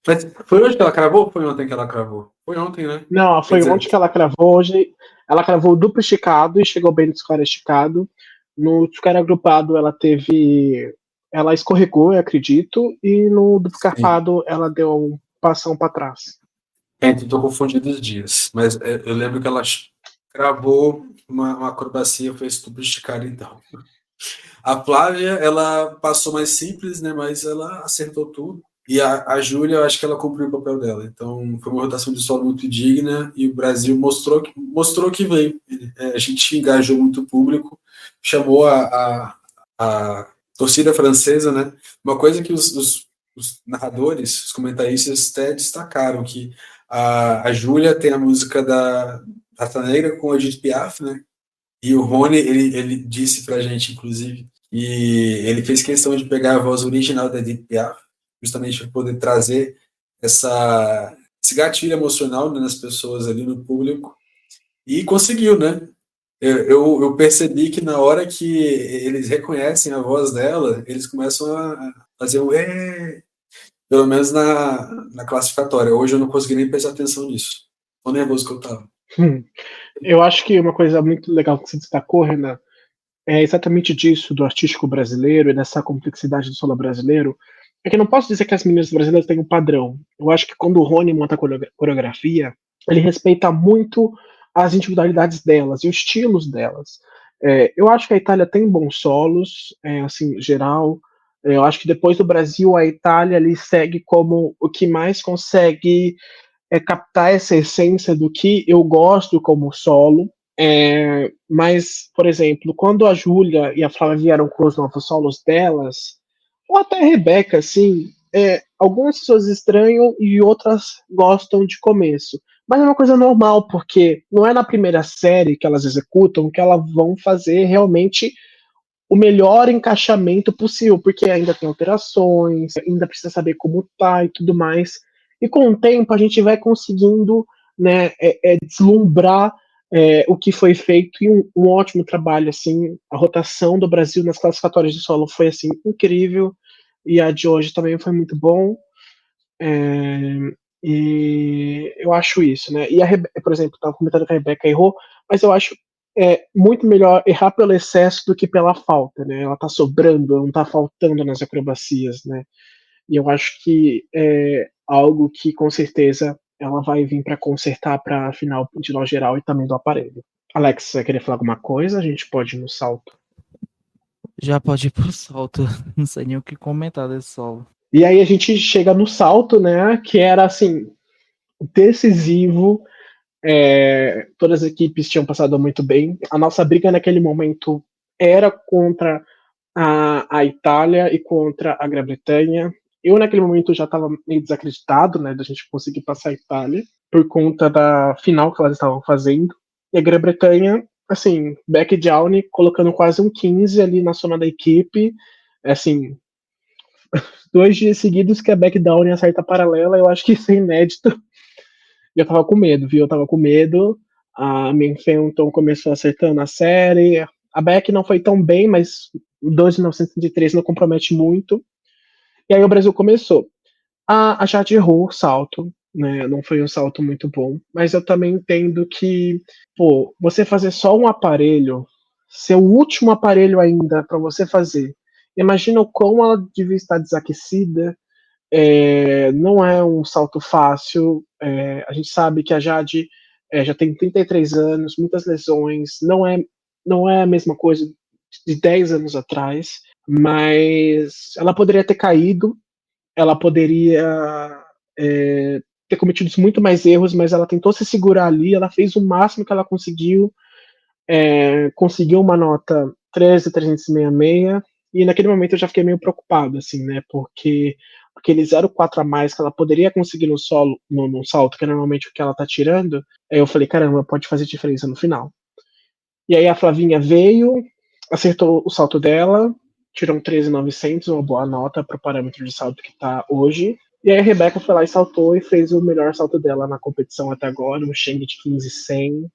Mas foi hoje que ela cravou ou foi ontem que ela cravou? Foi ontem, né? Não, foi ontem que ela cravou. Hoje ela cravou o duplo esticado e chegou bem no square esticado. No square agrupado ela teve. Ela escorregou, eu acredito, e no duplo carpado ela deu um passão para trás. Então tô confundindo os dias, mas eu lembro que ela cravou uma acrobacia, fez duplo esticado então. A Flávia, ela passou mais simples, né, mas ela acertou tudo. E a Júlia, eu acho que ela cumpriu o papel dela. Então, foi uma rotação de solo muito digna e o Brasil mostrou que veio. A gente engajou muito o público, chamou a torcida francesa, né? Uma coisa que os narradores, os comentaristas até destacaram, que a Júlia tem a música da Raça Negra com a Edith Piaf, né? E o Rony, ele disse pra gente, inclusive, que ele fez questão de pegar a voz original da Edith Piaf, justamente para poder trazer esse gatilho emocional, né, nas pessoas ali no público, e conseguiu, né? Eu percebi que na hora que eles reconhecem a voz dela, eles começam a fazer o pelo menos na classificatória. Hoje eu não consegui nem prestar atenção nisso. Tão nervoso que eu tava. Eu acho que uma coisa muito legal que você destacou, Renan, é exatamente disso, do artístico brasileiro e dessa complexidade do solo brasileiro. É que eu não posso dizer que as meninas brasileiras têm um padrão. Eu acho que quando o Rony monta a coreografia, ele respeita muito as individualidades delas e os estilos delas. Eu acho que a Itália tem bons solos, assim, geral. Eu acho que depois do Brasil, a Itália ali segue como o que mais consegue captar essa essência do que eu gosto como solo. Mas, por exemplo, quando a Júlia e a Flávia vieram com os novos solos delas, ou até a Rebeca, assim, algumas pessoas estranham e outras gostam de começo. Mas é uma coisa normal, porque não é na primeira série que elas executam que elas vão fazer realmente o melhor encaixamento possível, porque ainda tem alterações, ainda precisa saber como tá e tudo mais. E com o tempo a gente vai conseguindo, né, deslumbrar o que foi feito e um ótimo trabalho, assim, a rotação do Brasil nas classificatórias de solo foi, assim, incrível, e a de hoje também foi muito bom, e eu acho isso, né, e por exemplo, estava comentando que a Rebeca errou, mas eu acho muito melhor errar pelo excesso do que pela falta, né, ela tá sobrando, não tá faltando nas acrobacias, né, e eu acho que é algo que com certeza ela vai vir para consertar para a final de nó geral e também do aparelho. Alex, você vai querer falar alguma coisa? A gente pode ir no salto. Já pode ir pro salto. Não sei nem o que comentar desse solo. E aí a gente chega no salto, né? Que era assim, decisivo. Todas as equipes tinham passado muito bem. A nossa briga naquele momento era contra a Itália e contra a Grã-Bretanha. Eu, naquele momento, já estava meio desacreditado, né, da gente conseguir passar a Itália, por conta da final que elas estavam fazendo. E a Grã-Bretanha, assim, Beck Downey colocando quase um 15 ali na soma da equipe. Assim, 2 dias seguidos que a Beck Downey acerta a paralela, eu acho que isso é inédito. E eu tava com medo, viu? Eu tava com medo. A Min Fenton começou acertando a série. A Beck não foi tão bem, mas o 2.903 não compromete muito. E aí o Brasil começou. A Jade errou o salto, né? Não foi um salto muito bom. Mas eu também entendo que, pô, você fazer só um aparelho, seu último aparelho ainda para você fazer. Imagina o quão ela devia estar desaquecida. Não é um salto fácil. A gente sabe que a Jade já tem 33 anos, muitas lesões. Não é a mesma coisa de 10 anos atrás, mas ela poderia ter caído, ela poderia ter cometido muito mais erros, mas ela tentou se segurar ali, ela fez o máximo que ela conseguiu, conseguiu uma nota 13.366, e naquele momento eu já fiquei meio preocupado, assim, né, porque aquele 0,4 a mais que ela poderia conseguir no solo, no salto, que é normalmente o que ela tá tirando, eu falei, caramba, pode fazer diferença no final. E aí a Flavinha veio, acertou o salto dela, tirou um 13.900, uma boa nota para o parâmetro de salto que está hoje. E aí a Rebeca foi lá e saltou e fez o melhor salto dela na competição até agora, um Cheng de 15.100.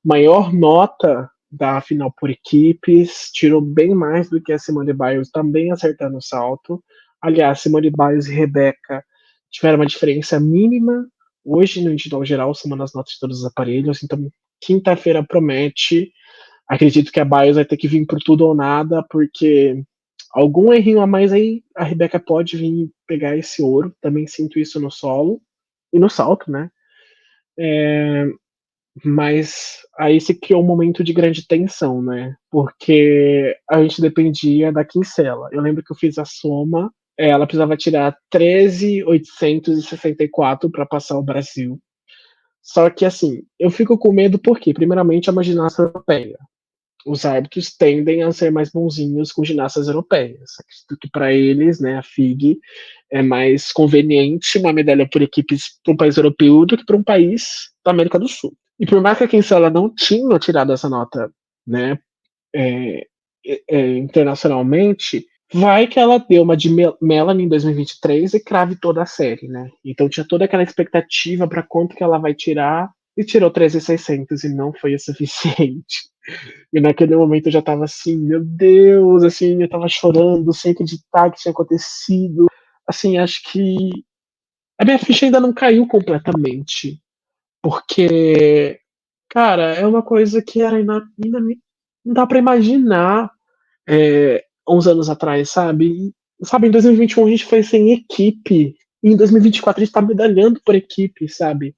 Maior nota da final por equipes, tirou bem mais do que a Simone Biles também acertando o salto. Aliás, Simone Biles e Rebeca tiveram uma diferença mínima. Hoje, no individual geral, somando as notas de todos os aparelhos. Então, quinta-feira promete. Acredito que a Biles vai ter que vir por tudo ou nada, porque algum errinho a mais aí, a Rebeca pode vir pegar esse ouro. Também sinto isso no solo e no salto, né? Mas aí se criou um momento de grande tensão, né? Porque a gente dependia da Kinsella. Eu lembro que eu fiz a soma, ela precisava tirar 13.864 para passar o Brasil. Só que assim, eu fico com medo porque, primeiramente, é uma ginasta europeia. Os árbitros tendem a ser mais bonzinhos com ginastas europeias. Acredito que para eles, né, a FIG é mais conveniente uma medalha por equipes para um país europeu do que para um país da América do Sul. E por mais que a Kinsella não tinha tirado essa nota, né, internacionalmente, vai que ela deu uma de Melanie em 2023 e crave toda a série, né? Então tinha toda aquela expectativa para quanto que ela vai tirar e tirou 13.600 e não foi o suficiente. E naquele momento eu já tava assim, meu Deus, assim, eu tava chorando, sem acreditar que tinha acontecido. Assim, acho que a minha ficha ainda não caiu completamente. Porque, cara, é uma coisa que era ainda não dá pra imaginar uns anos atrás, sabe? Sabe, em 2021 a gente foi sem equipe. E em 2024 a gente tá medalhando por equipe, sabe?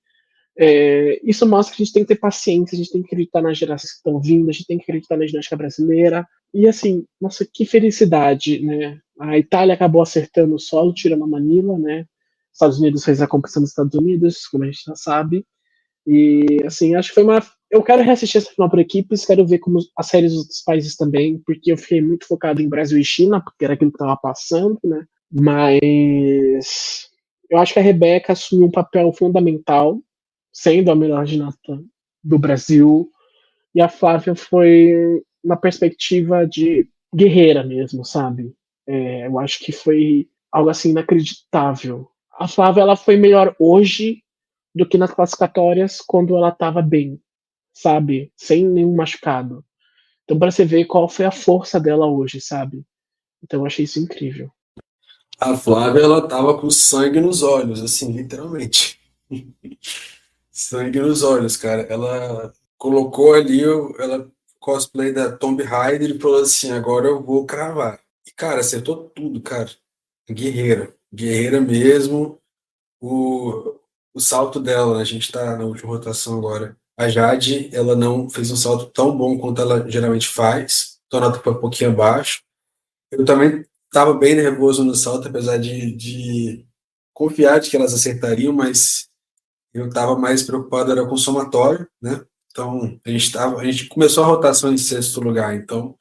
Isso mostra que a gente tem que ter paciência, a gente tem que acreditar nas gerações que estão vindo, a gente tem que acreditar na ginástica brasileira. E assim, nossa, que felicidade, né? A Itália acabou acertando o solo, tirando a Manila, né? Estados Unidos fez a competição dos Estados Unidos, como a gente já sabe. E assim, acho que foi uma. Eu quero reassistir essa final por equipes, quero ver como as séries dos outros países também, porque eu fiquei muito focado em Brasil e China, porque era aquilo que estava passando, né? Mas eu acho que a Rebeca assumiu um papel fundamental, sendo a melhor ginasta do Brasil, e a Flávia foi na perspectiva de guerreira mesmo, sabe? Eu acho que foi algo assim inacreditável. A Flávia, ela foi melhor hoje do que nas classificatórias quando ela tava bem, sabe? Sem nenhum machucado. Então, pra você ver qual foi a força dela hoje, sabe? Então, eu achei isso incrível. A Flávia, ela tava com sangue nos olhos, assim, literalmente. Sangue nos olhos, cara. Ela colocou ali, ela cosplay da Tomb Raider e falou assim: agora eu vou cravar. E, cara, acertou tudo, cara. Guerreira. Guerreira mesmo. O salto dela, né? A gente tá na última rotação agora. A Jade, ela não fez um salto tão bom quanto ela geralmente faz. Então a nota foi um pouquinho abaixo. Eu também estava bem nervoso no salto, apesar de confiar de que elas acertariam, mas eu estava mais preocupado era com o somatório, né? Então a gente começou a rotação em sexto lugar, então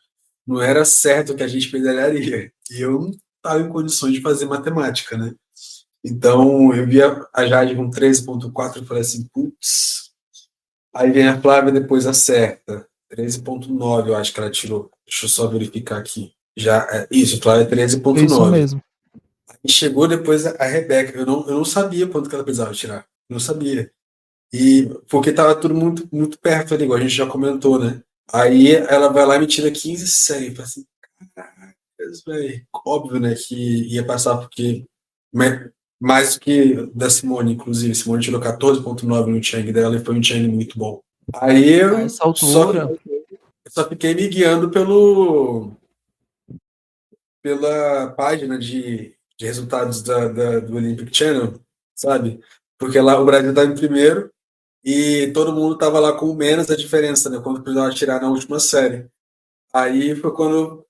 não era certo que a gente pedalharia. E eu não estava em condições de fazer matemática, né? Então eu via a Jade com 13,4 e falei assim, putz. Aí vem a Flávia, depois acerta. 13,9 eu acho que ela tirou. Deixa eu só verificar aqui. Já, isso, Flávia Isso 13,9. mesmo. E chegou depois a Rebeca. Eu não sabia quanto que ela precisava tirar. Eu não sabia. E porque tava tudo muito, muito perto ali, igual a gente já comentou, né? Aí ela vai lá e me tira 15,100. Eu falei assim, caracas, velho. Óbvio, né, que ia passar porque mais do que da Simone, inclusive. Simone tirou 14,9 no Chang dela e foi um Chang muito bom. Aí A eu essa altura, só fiquei me guiando pela página de resultados do Olympic Channel, sabe? Porque lá o Brasil estava em primeiro e todo mundo estava lá com menos a diferença, né? Quando precisava tirar na última série. Aí foi quando eu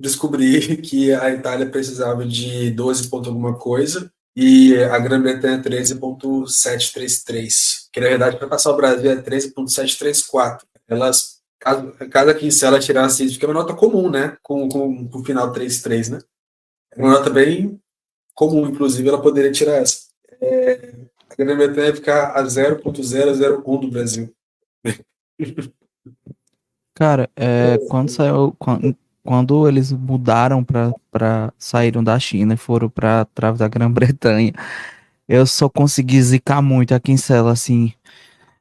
descobri que a Itália precisava de 12 ponto alguma coisa e a Grã-Bretanha 13,733. Que na verdade, para passar o Brasil é 13,734. Elas, cada quincela tirasse isso, que é uma nota comum, né? Com o final 3,3, né? É uma nota bem comum, inclusive, ela poderia tirar essa. A Grã-Bretanha ia ficar a 0,001 do Brasil. cara, quando eles mudaram para saíram da China e foram para trás da Grã-Bretanha, eu só consegui zicar muito a Kinsella, assim.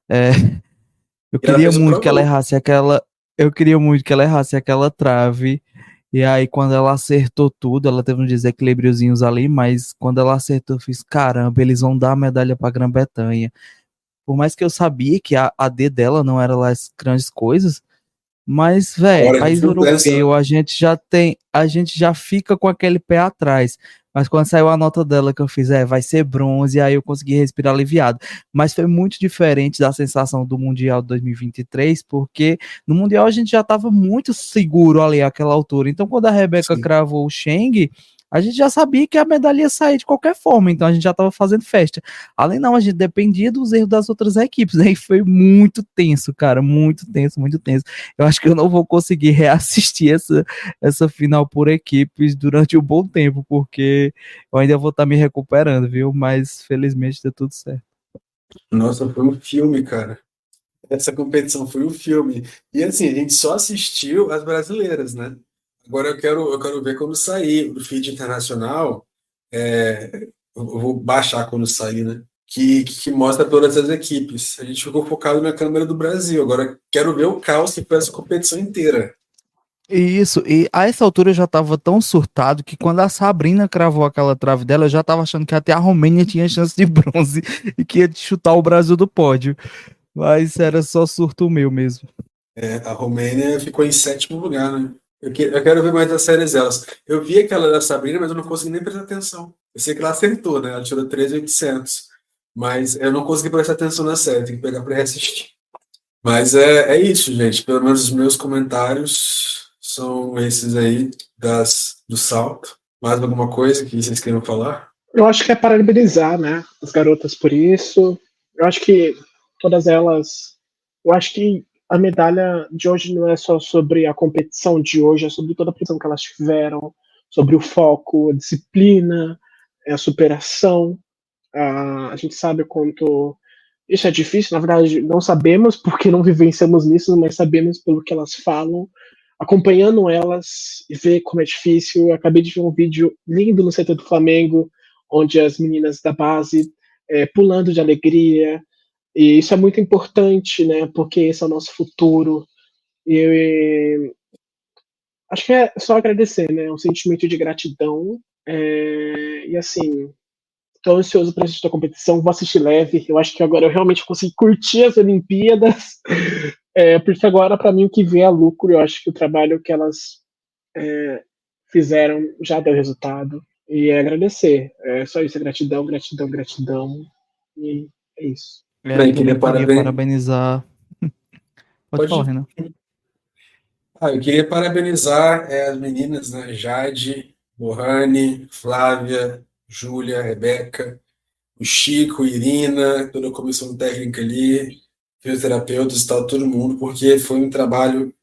É, eu E ela queria fez um muito que ela provão. errasse aquela, eu queria muito que ela errasse aquela trave. E aí, quando ela acertou tudo, ela teve uns desequilíbriozinhos ali, mas quando ela acertou, eu fiz, caramba, eles vão dar a medalha para Grã-Bretanha. Por mais que eu sabia que a D dela não era lá as grandes coisas, mas, velho, Agora a gente país não pensa, europeu, né? a gente já fica com aquele pé atrás. Mas quando saiu a nota dela que eu fiz, vai ser bronze, aí eu consegui respirar aliviado. Mas foi muito diferente da sensação do Mundial de 2023, porque no Mundial a gente já estava muito seguro ali àquela altura. Então, quando a Rebeca Sim. cravou o Cheng, a gente já sabia que a medalha ia sair de qualquer forma, então a gente já estava fazendo festa. Além não, a gente dependia dos erros das outras equipes, né? E foi muito tenso, cara, muito tenso, muito tenso. Eu acho que eu não vou conseguir reassistir essa final por equipes durante um bom tempo, porque eu ainda vou estar me recuperando, viu? Mas felizmente deu tudo certo. Nossa, foi um filme, cara. Essa competição foi um filme. E assim, a gente só assistiu as brasileiras, né? Agora eu quero ver quando sair o feed internacional. Eu vou baixar quando sair, né? Que mostra todas as equipes. A gente ficou focado na câmera do Brasil. Agora quero ver o caos que foi essa competição inteira. Isso, e a essa altura eu já tava tão surtado que quando a Sabrina cravou aquela trave dela, eu já tava achando que até a Romênia tinha chance de bronze e que ia chutar o Brasil do pódio. Mas era só surto meu mesmo. A Romênia ficou em sétimo lugar, né? Eu quero ver mais as séries delas. Eu vi aquela da Sabrina, mas eu não consegui nem prestar atenção. Eu sei que ela acertou, né? Ela tirou 13.800. Mas eu não consegui prestar atenção na série, tem que pegar para reassistir. Mas é isso, gente. Pelo menos os meus comentários são esses aí do salto. Mais alguma coisa que vocês queiram falar? Eu acho que é parabenizar, né, as garotas por isso. Eu acho que todas elas. Eu acho que a medalha de hoje não é só sobre a competição de hoje, é sobre toda a pressão que elas tiveram, sobre o foco, a disciplina, a superação. A gente sabe o quanto isso é difícil, na verdade, não sabemos porque não vivenciamos nisso, mas sabemos pelo que elas falam. Acompanhando elas e ver como é difícil. Eu acabei de ver um vídeo lindo no CT do Flamengo, onde as meninas da base pulando de alegria, e isso é muito importante, né, porque esse é o nosso futuro, e acho que é só agradecer, né, um sentimento de gratidão, e assim, estou ansioso para assistir a competição, vou assistir leve, eu acho que agora eu realmente consegui curtir as Olimpíadas, porque agora, para mim, o que vem é lucro, eu acho que o trabalho que elas fizeram já deu resultado, e é agradecer, é só isso, gratidão, gratidão, gratidão, e é isso. Eu Bem, também queria queria parabenizar. Pode falar, Pode. Renan. Eu queria parabenizar as meninas, né? Jade, Lohane, Flávia, Júlia, Rebeca, o Chico, Irina, toda a comissão técnica ali, fisioterapeutas e tal, todo mundo, porque foi um trabalho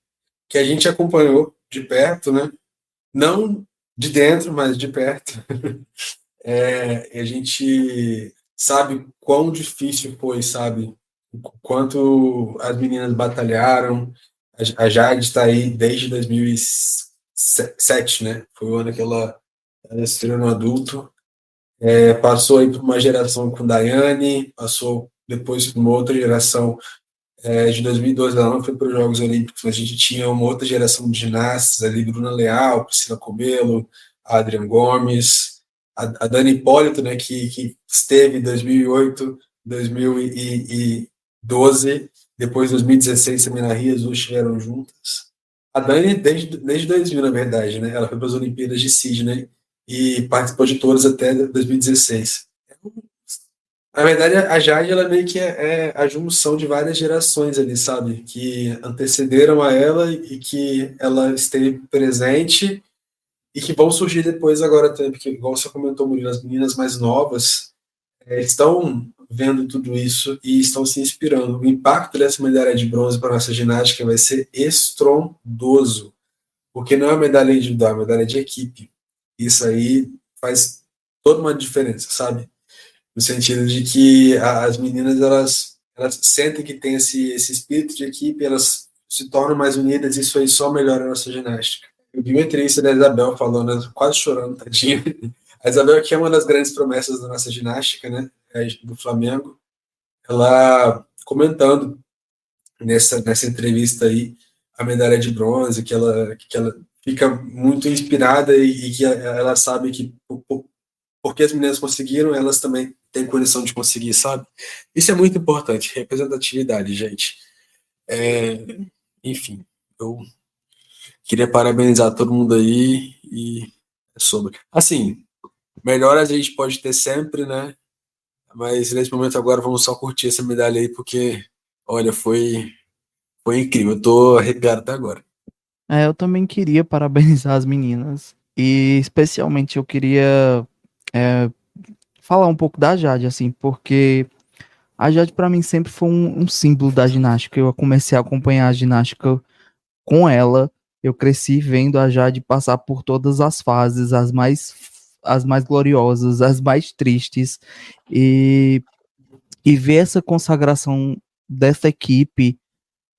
que a gente acompanhou de perto, né? Não de dentro, mas de perto. E a gente sabe quão difícil foi, sabe? O quanto as meninas batalharam. A Jade está aí desde 2007, né? Foi o ano que ela estreou no adulto. Passou aí por uma geração com Daiane, passou depois por uma outra geração. De 2012 ela não foi para os Jogos Olímpicos, mas a gente tinha uma outra geração de ginastas ali, Bruna Leal, Priscila Coelho, Adrian Gomes, a Dani Hipólito, né, que esteve em 2008, 2012, depois 2016 também na Rio, as duas estiveram juntas. A Dani desde 2000, na verdade, né, ela foi para as Olimpíadas de Sydney e participou de todas até 2016. Na verdade, a Jade, ela meio que é a junção de várias gerações ali, sabe? Que antecederam a ela e que ela esteve presente e que vão surgir depois agora também, porque, igual você comentou, Murilo, as meninas mais novas estão vendo tudo isso e estão se inspirando. O impacto dessa medalha de bronze para a nossa ginástica vai ser estrondoso, porque não é uma medalha individual, é uma medalha de equipe. Isso aí faz toda uma diferença, sabe? No sentido de que as meninas elas sentem que tem esse espírito de equipe, elas se tornam mais unidas, e isso aí só melhora a nossa ginástica. Eu vi uma entrevista da Isabel falando, quase chorando, tadinha. A Isabel, que é uma das grandes promessas da nossa ginástica, né, do Flamengo, ela comentando nessa entrevista aí a medalha de bronze, que ela fica muito inspirada e que ela sabe que porque as meninas conseguiram, elas também têm condição de conseguir, sabe? Isso é muito importante, representatividade, gente. Enfim, eu queria parabenizar todo mundo aí e é sobre. Assim, melhor a gente pode ter sempre, né? Mas nesse momento agora vamos só curtir essa medalha aí, porque, olha, foi incrível. Eu tô arrepiado até agora. Eu também queria parabenizar as meninas. E especialmente eu queria falar um pouco da Jade, assim, porque a Jade para mim sempre foi um símbolo da ginástica. Eu comecei a acompanhar a ginástica com ela. Eu cresci vendo a Jade passar por todas as fases, as mais gloriosas, as mais tristes, e ver essa consagração dessa equipe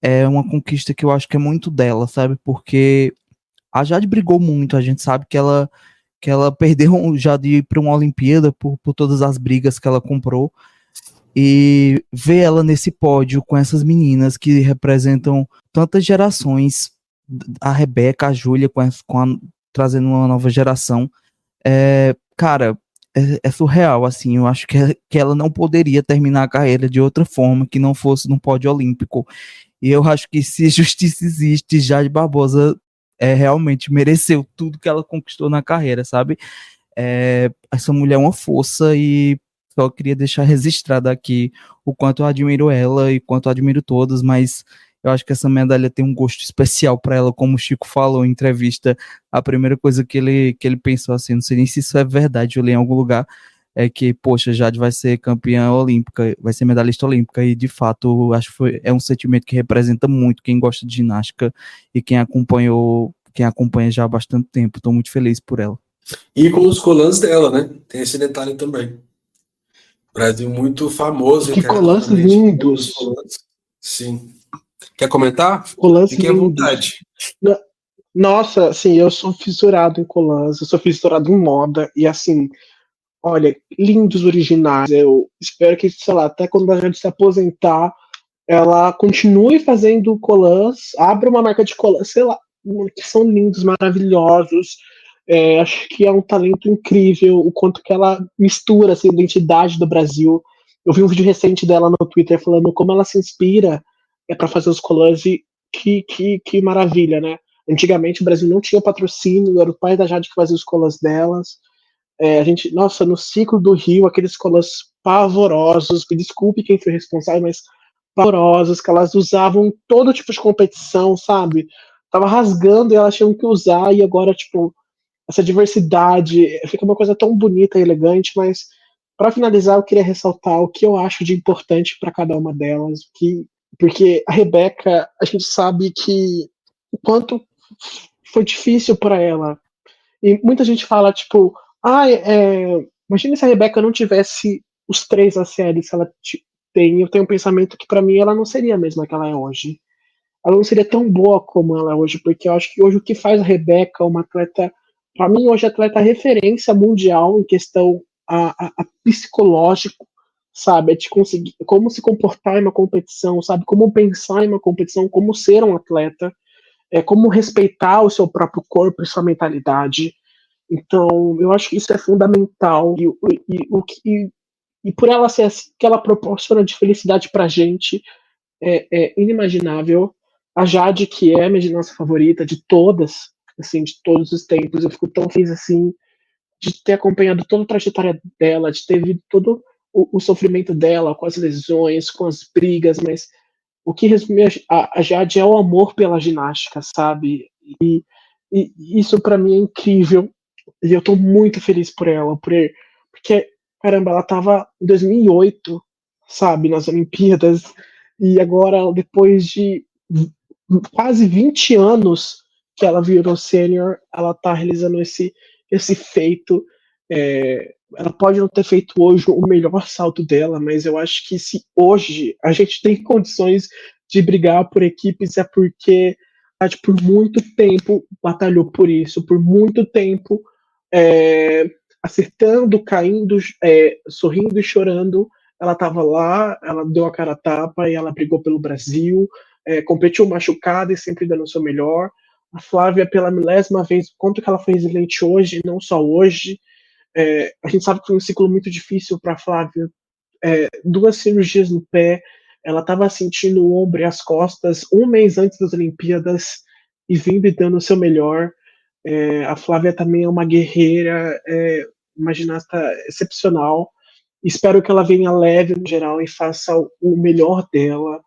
é uma conquista que eu acho que é muito dela, sabe? Porque a Jade brigou muito, a gente sabe que ela perdeu já de ir para uma Olimpíada por todas as brigas que ela comprou, e ver ela nesse pódio com essas meninas que representam tantas gerações, a Rebeca, a Júlia, trazendo uma nova geração, cara, é surreal, assim, eu acho que ela não poderia terminar a carreira de outra forma que não fosse no pódio olímpico, e eu acho que se justiça existe, Jade Barbosa realmente mereceu tudo que ela conquistou na carreira, sabe? Essa mulher é uma força, e só queria deixar registrado aqui o quanto eu admiro ela e quanto eu admiro todos, mas eu acho que essa medalha tem um gosto especial para ela, como o Chico falou em entrevista. A primeira coisa que ele pensou, assim, não sei nem se isso é verdade, eu li em algum lugar, é que, poxa, Jade vai ser campeã olímpica, vai ser medalhista olímpica, e de fato, acho que é um sentimento que representa muito quem gosta de ginástica e quem acompanha já há bastante tempo. Estou muito feliz por ela. E com os colãs dela, né? Tem esse detalhe também. Brasil muito famoso. Que colãs lindos. Sim. Quer comentar? Colãs Fique à vontade. Nossa, assim, eu sou fissurado em colãs, eu sou fissurado em moda, e assim, olha, lindos originais. Eu espero que, sei lá, até quando a gente se aposentar, ela continue fazendo colãs, abra uma marca de colãs, sei lá, que são lindos, maravilhosos. Acho que é um talento incrível o quanto que ela mistura essa identidade do Brasil. Eu vi um vídeo recente dela no Twitter falando como ela se inspira para fazer os colãs e que maravilha, né? Antigamente o Brasil não tinha patrocínio, era o pai da Jade que fazia os colãs delas. A gente, nossa, no ciclo do Rio, aqueles colãs pavorosos, me desculpe quem foi responsável, mas pavorosos, que elas usavam em todo tipo de competição, sabe? Tava rasgando e elas tinham que usar, e agora, tipo, essa diversidade fica uma coisa tão bonita e elegante, mas para finalizar, eu queria ressaltar o que eu acho de importante para cada uma delas, porque a Rebeca, a gente sabe que o quanto foi difícil para ela. E muita gente fala, tipo, imagina se a Rebeca não tivesse os três na série, se ela tem. Eu tenho um pensamento que para mim ela não seria a mesma que ela é hoje. Ela não seria tão boa como ela é hoje, porque eu acho que hoje o que faz a Rebeca uma atleta, para mim hoje atleta referência mundial em questão a psicológico, sabe, é de conseguir como se comportar em uma competição, sabe, como pensar em uma competição, como ser um atleta, como respeitar o seu próprio corpo e sua mentalidade. Então, eu acho que isso é fundamental e por ela ser assim, que ela proporciona de felicidade pra gente, é inimaginável. A Jade, que é a minha nossa favorita de todas, assim, de todos os tempos, eu fico tão feliz, assim, de ter acompanhado toda a trajetória dela, de ter visto todo o sofrimento dela, com as lesões, com as brigas, mas o que resume a Jade é o amor pela ginástica, sabe? E, e isso para mim é incrível. E eu tô muito feliz por ela, porque, caramba, ela tava em 2008, sabe, nas Olimpíadas, e agora, depois de quase 20 anos que ela virou sênior, ela tá realizando esse feito. Ela pode não ter feito hoje o melhor salto dela, mas eu acho que se hoje a gente tem condições de brigar por equipes, é porque a gente por muito tempo batalhou por isso, por muito tempo acertando, caindo, sorrindo e chorando. Ela estava lá, ela deu a cara a tapa e ela brigou pelo Brasil, competiu machucada e sempre dando o seu melhor. A Flávia, pela milésima vez, quanto que ela foi resiliente hoje, não só hoje. A gente sabe que foi um ciclo muito difícil para a Flávia. 2 cirurgias no pé, ela estava sentindo o ombro e as costas um mês antes das Olimpíadas e vindo e dando o seu melhor. A Flávia também é uma guerreira, uma ginasta excepcional. Espero que ela venha leve no geral e faça o melhor dela.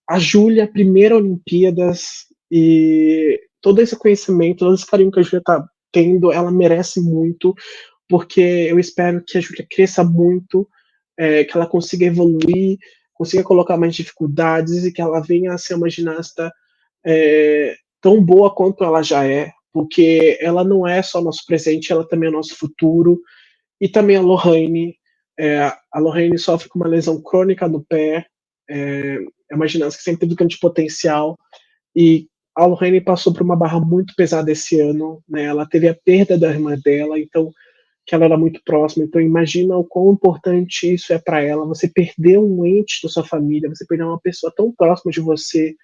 A Júlia, primeira Olimpíadas, e todo esse conhecimento, todo esse carinho que a Júlia está tendo, ela merece muito, porque eu espero que a Júlia cresça muito, que ela consiga evoluir, consiga colocar mais dificuldades e que ela venha a ser uma ginasta tão boa quanto ela já é, porque ela não é só nosso presente, ela também é nosso futuro. E também a Lorraine sofre com uma lesão crônica no pé, é uma ginasta que sempre teve grande potencial, e a Lorraine passou por uma barra muito pesada esse ano, né? Ela teve a perda da irmã dela, então que ela era muito próxima, então imagina o quão importante isso é para ela, você perder um ente da sua família, você perder uma pessoa tão próxima de você,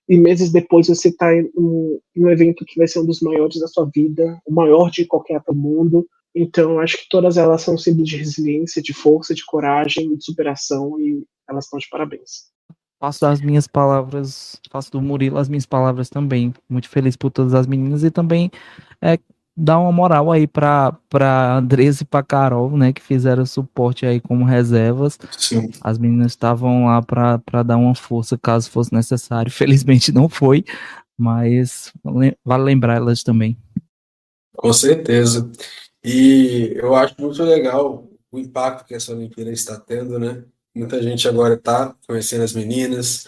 e meses depois você está em um evento que vai ser um dos maiores da sua vida, o maior de qualquer do mundo. Então, eu acho que todas elas são símbolos de resiliência, de força, de coragem, de superação, e elas estão de parabéns. Faço das minhas palavras, faço do Murilo as minhas palavras também. Muito feliz por todas as meninas e também dar uma moral aí para Andressa e para Carol, né, que fizeram suporte aí como reservas. Sim. As meninas estavam lá para dar uma força caso fosse necessário. Felizmente não foi, mas vale lembrar elas também. Com certeza. E eu acho muito legal o impacto que essa Olimpíada está tendo, né? Muita gente agora está conhecendo as meninas,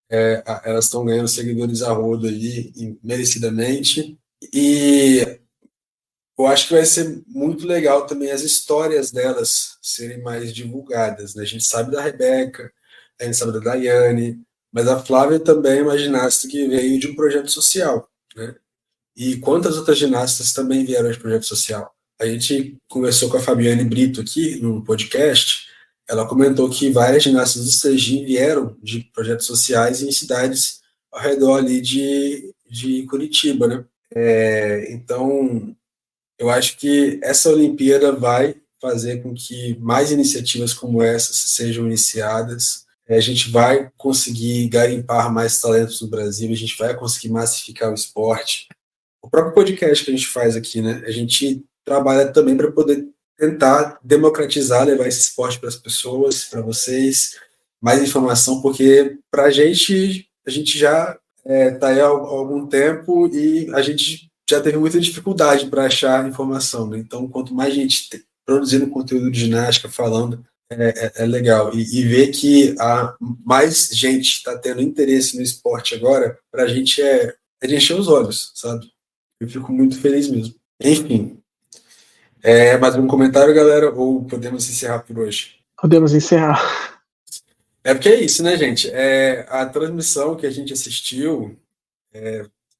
elas estão ganhando seguidores a rodo aí, merecidamente. E eu acho que vai ser muito legal também as histórias delas serem mais divulgadas, né? A gente sabe da Rebeca, a gente sabe da Daiane, mas a Flávia também é uma ginasta que veio de um projeto social, né? E quantas outras ginastas também vieram de projeto social? A gente conversou com a Fabiane Brito aqui no podcast. Ela comentou que várias ginastas do Sergipe vieram de projetos sociais em cidades ao redor ali de Curitiba, né? Então, eu acho que essa Olimpíada vai fazer com que mais iniciativas como essas sejam iniciadas. A gente vai conseguir garimpar mais talentos no Brasil, a gente vai conseguir massificar o esporte. O próprio podcast que a gente faz aqui, né? A gente trabalha também para poder tentar democratizar, levar esse esporte para as pessoas, para vocês, mais informação, porque para a gente já está aí há algum tempo e a gente já teve muita dificuldade para achar informação, né? Então, quanto mais gente produzindo conteúdo de ginástica, falando, é legal. E ver que mais gente está tendo interesse no esporte agora, para a gente é de encher os olhos, sabe? Eu fico muito feliz mesmo. Enfim. Mais um comentário, galera? Ou podemos encerrar por hoje? Podemos encerrar. Porque é isso, né, gente? A transmissão que a gente assistiu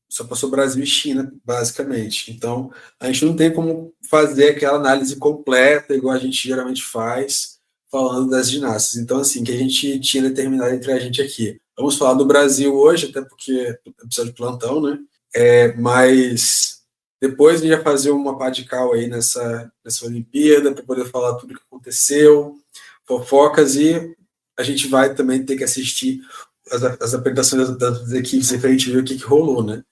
só passou Brasil e China, basicamente. Então, a gente não tem como fazer aquela análise completa, igual a gente geralmente faz, falando das ginastas. Então, assim, que a gente tinha determinado entre a gente aqui. Vamos falar do Brasil hoje, até porque é episódio de plantão, né? Mas depois a gente vai fazer uma pá de cal aí nessa Olimpíada, para poder falar tudo o que aconteceu, fofocas, e a gente vai também ter que assistir as apresentações das equipes para a gente ver o que rolou, né?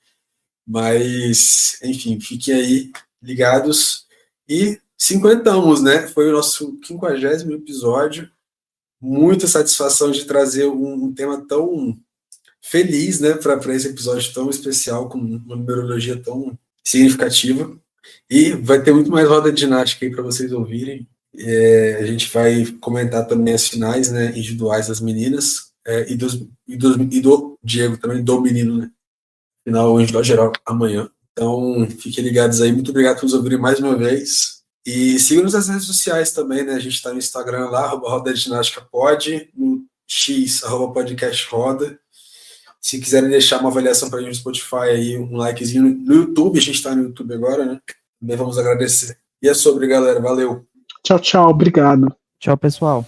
Mas, enfim, fiquem aí ligados. E 50amos, né? Foi o nosso 50º episódio. Muita satisfação de trazer um tema tão feliz, né, para esse episódio tão especial, com uma numerologia tão significativa. E vai ter muito mais roda de ginástica aí para vocês ouvirem. A gente vai comentar também as finais, né, individuais das meninas, e do Diego também, do menino, né? Final individual geral amanhã. Então, fiquem ligados aí. Muito obrigado por nos ouvirem mais uma vez. E sigam-nos nas redes sociais também, né? A gente está no Instagram lá, @roda de ginástica pod, no X, @podcastroda. Se quiserem deixar uma avaliação para a gente no Spotify aí, um likezinho no YouTube, a gente está no YouTube agora, né? Também vamos agradecer. E é sobre, galera. Valeu. Tchau, tchau. Obrigado. Tchau, pessoal.